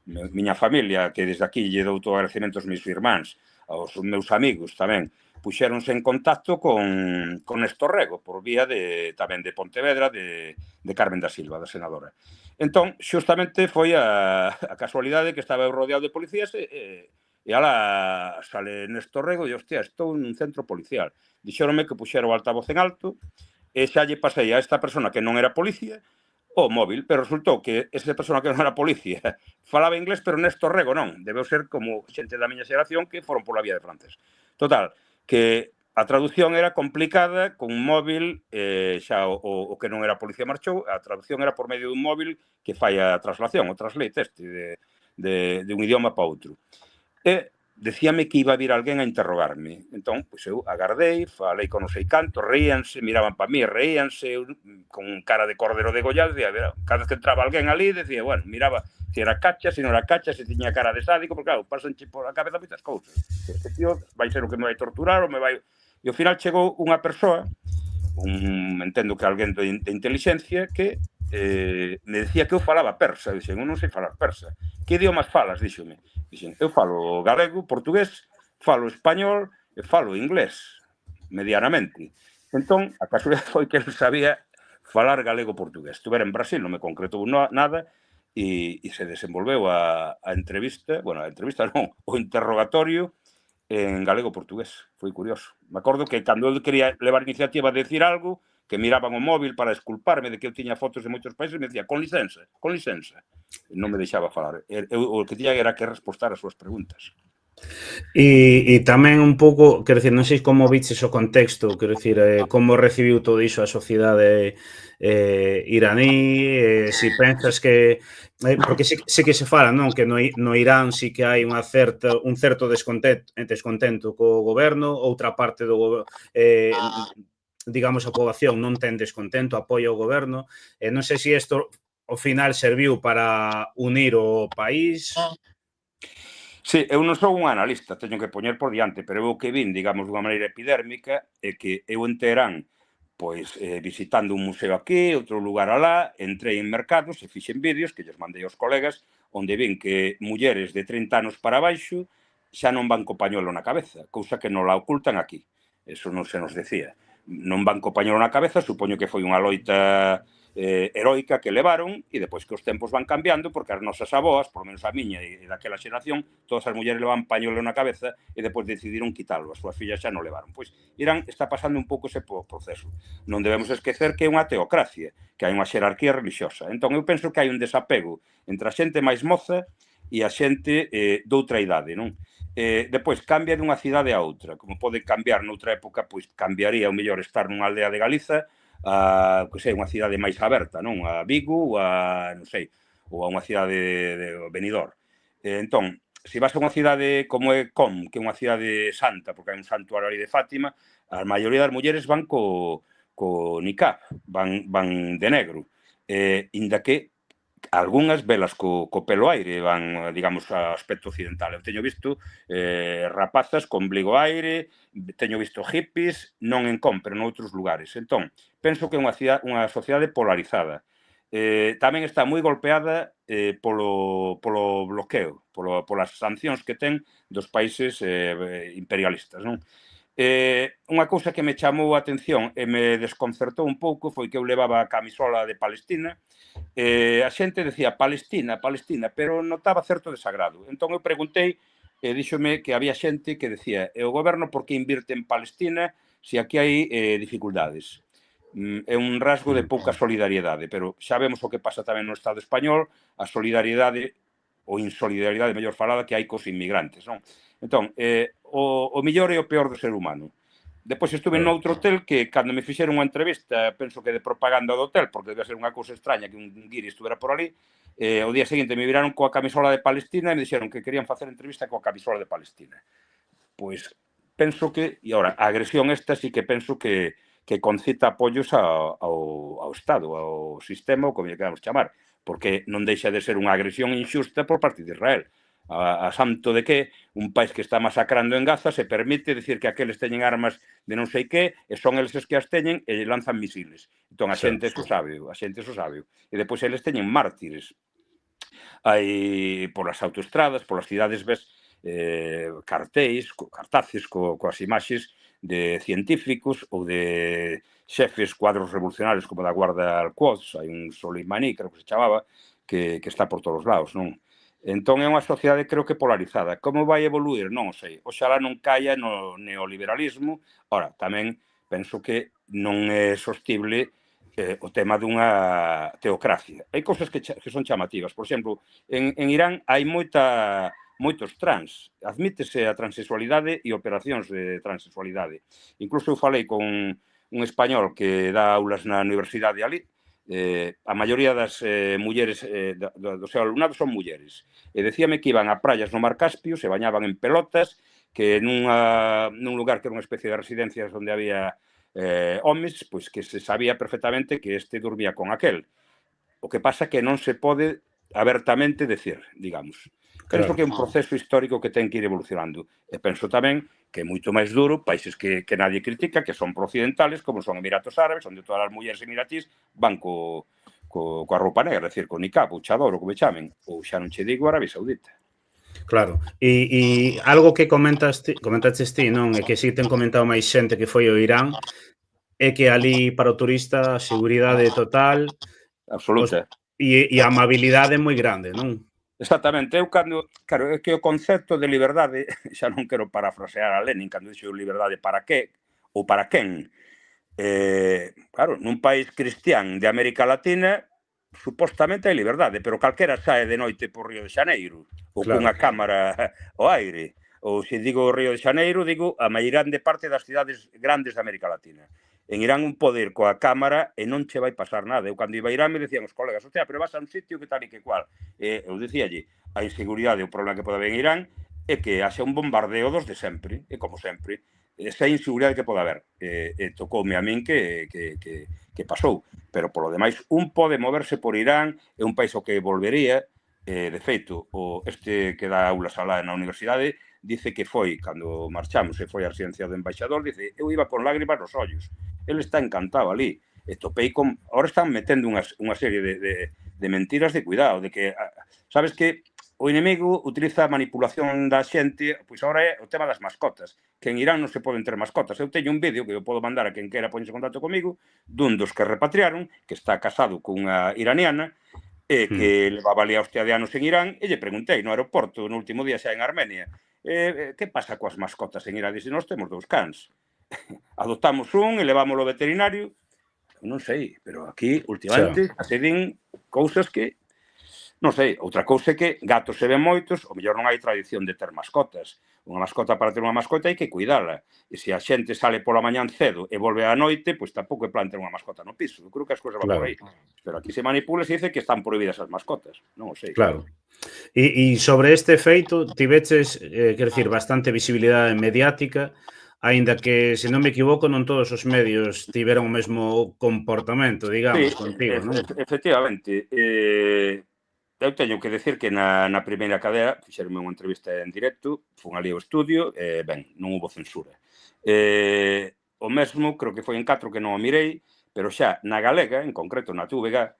Speaker 2: Miña familia, que desde aquí lle dou todo o agradecemento aos meus irmáns, aos meus amigos tamén, puxéronse en contacto con Néstor Rego, por vía tamén de Pontevedra, de Carmen da Silva, da senadora. Entón, xustamente foi a casualidade que estaba eu rodeado de policías e ala sale Néstor Rego e, hostia, estou nun centro policial. Dixéronme que puxera o altavoz en alto e xa lle pasei a esta persona que non era policía o móvil, pero resultou que esa persona que non era policía falaba inglés, pero Néstor Rego non. Debeu ser como xente da miña xeración que foron pola vía de francés. Total, que a traducción era complicada, con un móvil, xa o que non era policía marchou, a traducción era por medio dun móvil que fai a traslación, o translate de un idioma para outro. E decíame que iba a vir alguén a interrogarme. Entón, pois eu agardei, falei con non sei canto, ríanse, miraban para mí, reíanse, con cara de cordero degollado, decía, cada vez que entraba alguén ali, decía, bueno, miraba se era cacha, se non era cacha, se tiña cara de sádico, porque claro, pasanche por a cabeza moitas cousas. Este tío vai ser o que me vai torturar ou me vai... E ao final chegou unha persoa, entendo que alguén de inteligencia, que me decía que eu falaba persa. Eu dixen, eu non sei falar persa. Que idiomas falas? Díxome. Dixen, eu falo galego, portugués, falo español e falo inglés, medianamente. Entón, a casualidade foi que ele sabía falar galego-portugués. Estuvera en Brasil, non me concretou nada, e se desenvolveu a entrevista, bueno, a entrevista non, o interrogatorio en galego-portugués. Foi curioso. Me acordo que cando eu quería levar iniciativa a decir algo, que miraban o móvil para esculparme de que eu tiña fotos de moitos países, me dicía, con licenza. Non me deixaba falar. O que tiña era que respostar as súas preguntas.
Speaker 1: E tamén un pouco, quero dicir, non sei como viches o contexto, quero dicir, como recibiu todo iso a sociedade iraní, se pensas que... porque sí que se fala, non? Que no Irán sí que hai un certo descontento co goberno, outra parte do goberno... digamos, a poboación non ten descontento, apoia o goberno. Non sei se isto ao final serviu para unir o país.
Speaker 2: Sí, eu non sou un analista, teño que poñer por diante, pero eu o que vin, digamos, dunha maneira epidérmica, é que eu en Teherán, pois, visitando un museo aquí, outro lugar alá, entrei en mercados e fixen vídeos que lles mandei aos colegas, onde vin que mulleres de 30 anos para baixo xa non van co pañuelo na cabeza, cousa que non la ocultan aquí. Eso non se nos decía. non van co pañuelo na cabeza, supoño que foi unha loita heroica que levaron e depois que os tempos van cambiando porque as nosas aboas, por lo menos a miña e daquela xeración, todas as mulleres levaban pañuelo na cabeza e depois decidiron quitalo, as súas fillas xa non levaron. Pois Irán está pasando un pouco ese proceso. Non debemos esquecer que é unha teocracia, que hai unha xerarquía religiosa. Entón eu penso que hai un desapego entre a xente máis moza e a xente doutra idade, non? Depois cambia dunha cidade a outra, como pode cambiar noutra época, pois cambiaría o mellor estar nunha aldea de Galiza a, que sei, unha cidade máis aberta, non? A Vigo, ou a, non sei, ou a unha cidade de Benidorm. Entón, se vas a unha cidade como é Com, que é unha cidade santa, porque hai un santuario ali de Fátima, a maioría das mulleres van co niqab, van de negro. Inda que algunhas velas co pelo aire van, digamos, a aspecto occidental. Eu teño visto rapazas con bligo aire, teño visto hippies, non en Com, pero noutros lugares. Entón, penso que é unha sociedade polarizada. Tamén está moi golpeada polo bloqueo, polas sancións que ten dos países imperialistas, non? Unha cousa que me chamou a atención e me desconcertou un pouco foi que eu levaba a camisola de Palestina. A xente decía Palestina, Palestina, pero notaba certo desagrado. Entón eu preguntei e díxome que había xente que decía o goberno por que invirte en Palestina se aquí hai dificultades. É un rasgo de pouca solidariedade, pero xa vemos o que pasa tamén no Estado español, a solidariedade ou insolidaridade, mellor falada, que hai cos inmigrantes, non? Entón, o mellor e o peor do ser humano. Depois estuve noutro hotel que, cando me fixeron unha entrevista, penso que de propaganda do hotel, porque debe ser unha cousa extraña que un guiri estuvera por ali, o día seguinte me viraron coa camisola de Palestina e me dixeron que querían facer entrevista coa camisola de Palestina. Pois, penso que, e agora, a agresión esta sí que penso que concita apoios ao Estado, ao sistema, ou como lle queramos chamar, porque non deixa de ser unha agresión inxusta por parte de Israel. A santo de que un país que está masacrando en Gaza se permite decir que aqueles teñen armas de non sei que e son eles os que as teñen e lanzan misiles. Entón, a xente eso sabe, E depois eles teñen mártires. Hai polas autoestradas, polas cidades, ves cartaces coas imaxes de científicos ou de xefes cuadros revolucionarios como da Guarda al-Quds, hai un Soleimani, creo que se chamaba, que está por todos os lados, non? Entón é unha sociedade creo que polarizada. Como vai evoluir? Non o sei. Oxalá non caia no neoliberalismo. Ora, tamén penso que non é sostible o tema dunha teocracia. Hai cousas que son chamativas. Por exemplo, en Irán hai moitos trans. Admítese a transexualidade e operacións de transexualidade. Incluso eu falei con un español que dá aulas na universidade ali. A maioría das mulleres do seu alumnado son mulleres. E decíame que iban a praias no Mar Caspio, se bañaban en pelotas, que nun lugar que era unha especie de residencias onde había homes, pois que se sabía perfectamente que este dormía con aquel. O que pasa que non se pode abertamente decir, digamos. Penso que é un proceso histórico que ten que ir evolucionando. E penso tamén que é moito máis duro países que nadie critica, que son prooccidentales, como son Emiratos Árabes, onde todas as mulleres emiratís van coa roupa negra, é dicir, co niqab, ou chador, ou como chamen, ou xa non che digo Arabia Saudita.
Speaker 1: Claro, e algo que comentaches ti, non? E que si ten comentado máis xente que foi ao Irán, é que ali para o turista a seguridade total,
Speaker 2: absoluta,
Speaker 1: e a amabilidade é moi grande, non?
Speaker 2: Exactamente. Eu cando, claro, é que o concepto de liberdade, xa non quero parafrasear a Lenin, cando dixo liberdade para que ou para quen. Claro, nun país cristián de América Latina, supostamente hai liberdade, pero calquera sae de noite por Río de Xaneiro, ou cunha cámara ao aire. Ou se digo Río de Xaneiro, digo a máis grande parte das cidades grandes de América Latina. En Irán un poder coa cámara e non che vai pasar nada. Eu cando iba a Irán me decían os colegas, hostia, pero vas a un sitio que tal e que cual. Eu dicíalle, a inseguridade, o problema que pode haber en Irán é que haxa un bombardeo dos de sempre, e como sempre, esa inseguridade que pode haber. Tocoume a min que pasou. Pero, polo demais, un pode moverse por Irán, é un país ao que volvería. De feito, este que dá aulas alá na universidade dice que foi, cando marchamos e foi a residencia do embaixador, dice, eu iba con lágrimas nos ollos. Ele está encantado ali. E topei ahora están metendo unha serie de mentiras de cuidado, de que, sabes que o inimigo utiliza a manipulación da xente, pois agora é o tema das mascotas, que en Irán non se poden ter mascotas. Eu teño un vídeo que eu podo mandar a quen queira poñerse en contacto comigo, dun dos que repatriaron, que está casado cunha iraniana, que levaba ali a hostia de anos en Irán, e lle preguntei no aeroporto, no último día xa en Armenia, que pasa coas mascotas en Irán? Dice, nós temos 2 cans. Adoptamos un e levámoslo ao veterinario. Non sei, pero aquí, últimamente, se din cousas que non sei. Outra cousa é que gatos se ven moitos, o mellor non hai tradición de ter mascotas. Unha mascota, para ter unha mascota, hai que cuidala. E se a xente sale pola mañán cedo e volve á noite, pois tampouco é plan ter unha mascota no piso. Eu creo que as cousas van por aí. Pero aquí se manipula e se dice que están prohibidas as mascotas. Non o sei.
Speaker 1: Claro. E sobre este feito, tiveches, quero dicir, bastante visibilidade mediática, aínda que, se non me equivoco, non todos os medios tiveron o mesmo comportamento, digamos, contigo, non?
Speaker 2: Efectivamente. Eu teño que decir que na primeira cadea fixeronme unha entrevista en directo, fun ali ao estudio, ben, non hubo censura. O mesmo, creo que foi en 4 que non o mirei, pero xa na galega, en concreto na TVG,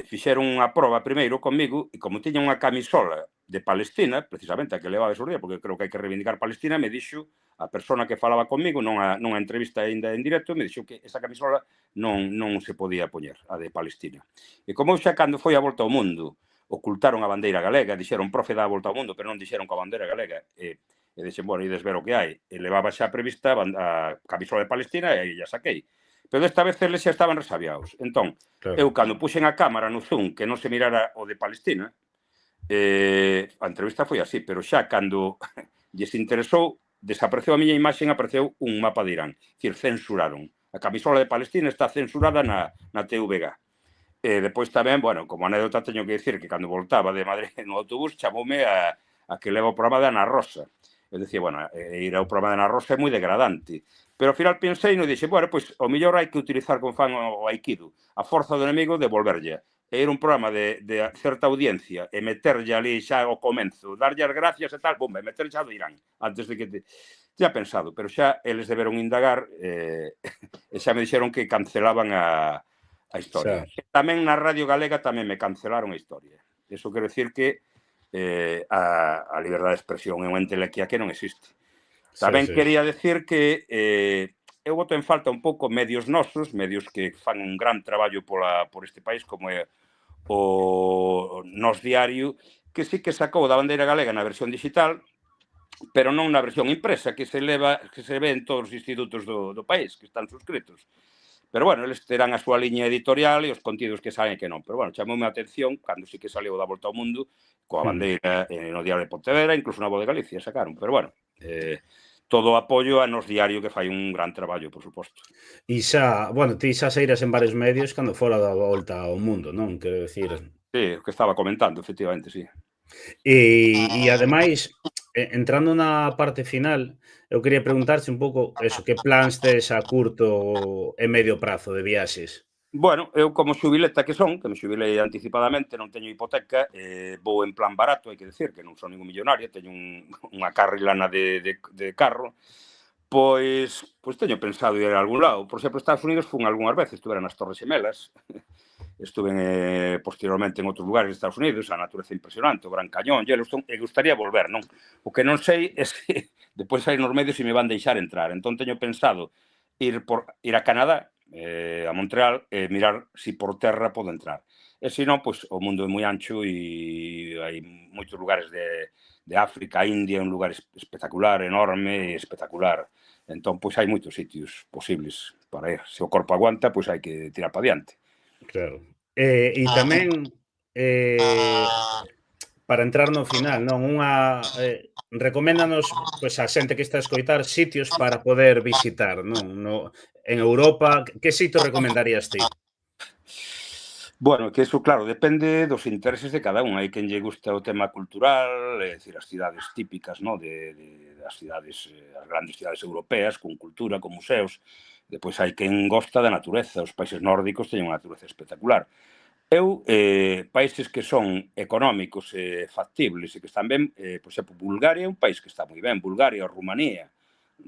Speaker 2: fixeron unha proba primeiro comigo e como tiña unha camisola de Palestina, precisamente a que levaba esos días, porque creo que hai que reivindicar Palestina, me dixo a persona que falaba comigo nunha entrevista aínda en directo, me dixo que esa camisola non se podía poñer, a de Palestina. E como xa cando foi a volta ao mundo ocultaron a bandeira galega, dixeron profe dá a volta ao mundo, pero non dixeron coa bandeira galega, e dixen, bueno, ides ver o que hai. E levaba xa prevista a camisola de Palestina e aí ya saquei. Pero desta vez eles xa estaban resabiados. Entón, eu cando puxen a cámara no Zoom que non se mirara o de Palestina, a entrevista foi así, pero xa cando lles interesou, desapareceu a miña imaxe, apareceu un mapa de Irán. É dicir, censuraron. A camisola de Palestina está censurada na TVG. E depois tamén, bueno, como anécdota teño que dicir que cando voltaba de Madrid no autobús chamoume a que leva o programa de Ana Rosa. Eu dicía, bueno, ir ao programa de Ana Rosa é moi degradante. Pero ao final pensei e dixe, bueno, pois o mellor hai que utilizar como fan o Aikido, a forza do enemigo de volverlle. E ir un programa de certa audiencia e meterlle ali xa ao comenzo, darlle as gracias e tal, bomba, e meterlle xa do Irán, antes de que xa pensado, pero xa eles deberon indagar e xa me dixeron que cancelaban a historia. Tamén na Radio Galega tamén me cancelaron a historia. Iso quero dicir que a liberdade de expresión é unha entelequia que non existe. Tamén quería decir que eu boto en falta un pouco medios nosos, medios que fan un gran traballo por este país, como é o Nós Diario, que sí que sacou da bandeira galega na versión digital, pero non na versión impresa, que se ve en todos os institutos do país, que están suscritos. Pero, bueno, eles terán a súa liña editorial e os contidos que saben que non. Pero, bueno, chamoume a atención cando sí que saliu da Volta ao Mundo coa bandeira no Diario de Pontevedra, incluso na Voz de Galicia sacaron. Pero, bueno, todo o apoio a Nos Diario, que fai un gran traballo, por suposto.
Speaker 1: E xa, bueno, ti xa saíras en varios medios cando fora da Volta ao Mundo, non? Quero dicir...
Speaker 2: Sí, o que estaba comentando, efectivamente, sí.
Speaker 1: E ademais, entrando na parte final, eu quería preguntarche un pouco eso, que plans tes a curto e medio prazo de viaxes?
Speaker 2: Bueno, eu como xubileta que son, que me xubilei anticipadamente, non teño hipoteca, vou en plan barato, hai que decir, que non son ningún millonario, teño unha carrilana de carro, pois teño pensado ir a algún lado. Por exemplo, Estados Unidos fun algunhas veces, estuve nas Torres Gemelas, estuve posteriormente en outros lugares de Estados Unidos, a natureza impresionante, o Gran Cañón, Yellowstone, e gustaría volver, non? O que non sei é se depois hai nos medios se me van deixar entrar. Entón teño pensado ir a Canadá, a Montreal, e mirar se por terra podo entrar. E se non, pois o mundo é moi ancho e hai moitos lugares de África, India, un lugar espectacular, enorme, espectacular. Entón, pois hai moitos sitios posibles para ir. Se o corpo aguanta, pois hai que tirar para diante.
Speaker 1: Claro. E tamén para entrar no final, non? Recoméndanos pois a xente que está a escoitar sitios para poder visitar, non? En Europa, que sitio recomendarías ti?
Speaker 2: Bueno, que iso, claro, depende dos intereses de cada un. Hai quen lle gusta o tema cultural, é dicir, as cidades típicas, non? Das cidades, as grandes cidades europeas, con cultura, con museos. Depois hai quen gosta da natureza. Os países nórdicos teñen unha natureza espectacular. Eu, países que son económicos e factibles e que están ben, por exemplo, Bulgaria é un país que está moi ben, Bulgaria ou Rumanía.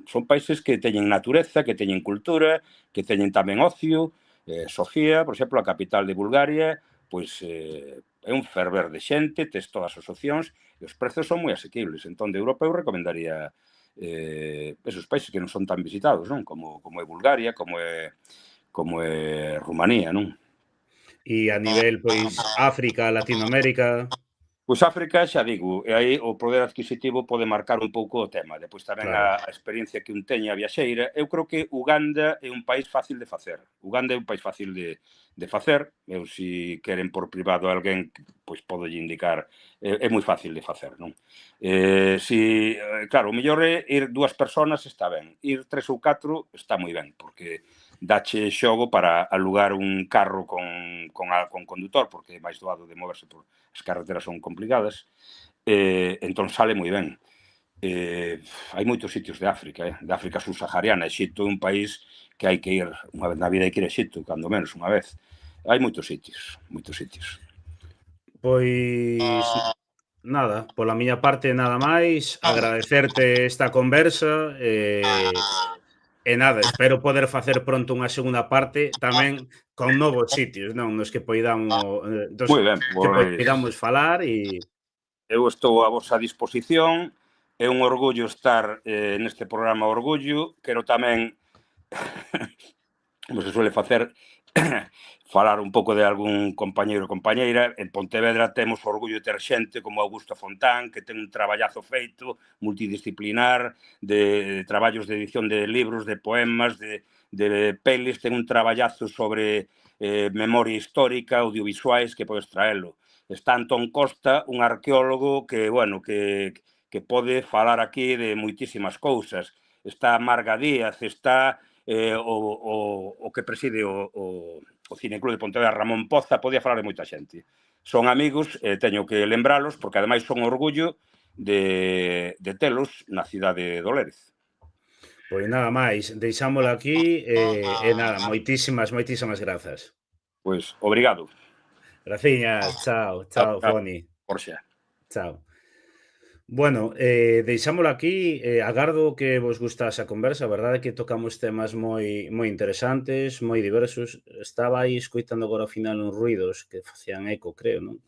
Speaker 2: Son países que teñen natureza, que teñen cultura, que teñen tamén ocio. Sofía, por exemplo, a capital de Bulgaria, pois é un ferver de xente, tes todas as opcións e os prezos son moi asequibles. Entón, de Europa eu recomendaría esos países que non son tan visitados, non? Como é Bulgaria, como é Rumanía, non?
Speaker 1: E a nivel, pois, África, Latinoamérica...
Speaker 2: Pois África, xa digo, e aí o poder adquisitivo pode marcar un pouco o tema. Depois tamén
Speaker 1: Claro.
Speaker 2: a experiencia que un teña viaxeira. Eu creo que Uganda é un país fácil de facer. Uganda é un país fácil de facer. Eu, se queren por privado a alguén, pois podo lle indicar. É moi fácil de facer, non? Claro, o mellor é ir 2 personas está ben. Ir 3 ou 4 está moi ben, porque dache xogo para alugar un carro con condutor, porque é máis doado de moverse por as carreteras son complicadas, entón sale moi ben. Hai moitos sitios de África, de África subsahariana. Exipto é un país que hai que ir, unha vez na vida hai que ir a Exipto, cando menos unha vez. Hai moitos sitios, moitos sitios.
Speaker 1: Pois nada, pola miña parte nada máis, agradecerte esta conversa e nada, espero poder facer pronto unha segunda parte tamén con novos sitios, non, nos que poidamos
Speaker 2: Moi ben,
Speaker 1: que
Speaker 2: pois
Speaker 1: poidamos falar e
Speaker 2: eu estou a vosa disposición. É un orgullo estar neste programa Orgullo. Quero tamén, como se suele facer, falar un pouco de algún compañeiro ou compañeira. En Pontevedra temos o orgullo de ter xente como Augusto Fontán, que ten un traballazo feito, multidisciplinar, de traballos de edición de libros, de poemas, de pelis. Ten un traballazo sobre memoria histórica, audiovisuais, que podes traelo. Está Antón Costa, un arqueólogo que, bueno, que pode falar aquí de moitísimas cousas. Está Marga Díaz, está o que preside o Cineclub de Pontevedra, Ramón Poza. Podía falar de moita xente. Son amigos, teño que lembralos, porque ademais son orgullo de telos na cidade de Lérez.
Speaker 1: pois nada máis, deixámolo aquí e nada, moitísimas grazas.
Speaker 2: Pois, obrigado.
Speaker 1: Graciñas, chao, Foni.
Speaker 2: Por xa.
Speaker 1: Chao. Bueno, deixámolo aquí, agardo que vos gustase a conversa, a verdade é que tocamos temas moi interesantes, moi diversos. Estaba aí escoitando agora ao final uns ruidos que facían eco, creo, non?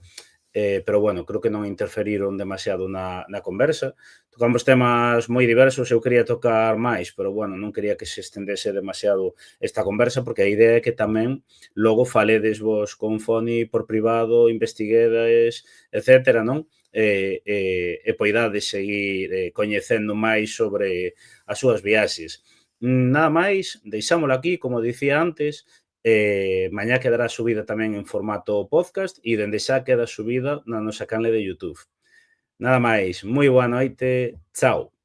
Speaker 1: Pero bueno, creo que non interferiron demasiado na conversa. Tocamos temas moi diversos, eu quería tocar máis, pero bueno, non quería que se estendese demasiado esta conversa, porque a idea é que tamén logo faledes vos con Foni por privado, investiguedes, etcétera, non? E poidades seguir coñecendo máis sobre as súas viaxes. Nada máis, deixámolo aquí, como dicía antes, mañá quedará subida tamén en formato podcast e dende xa queda subida na nosa canle de YouTube. Nada máis, moi boa noite, chao.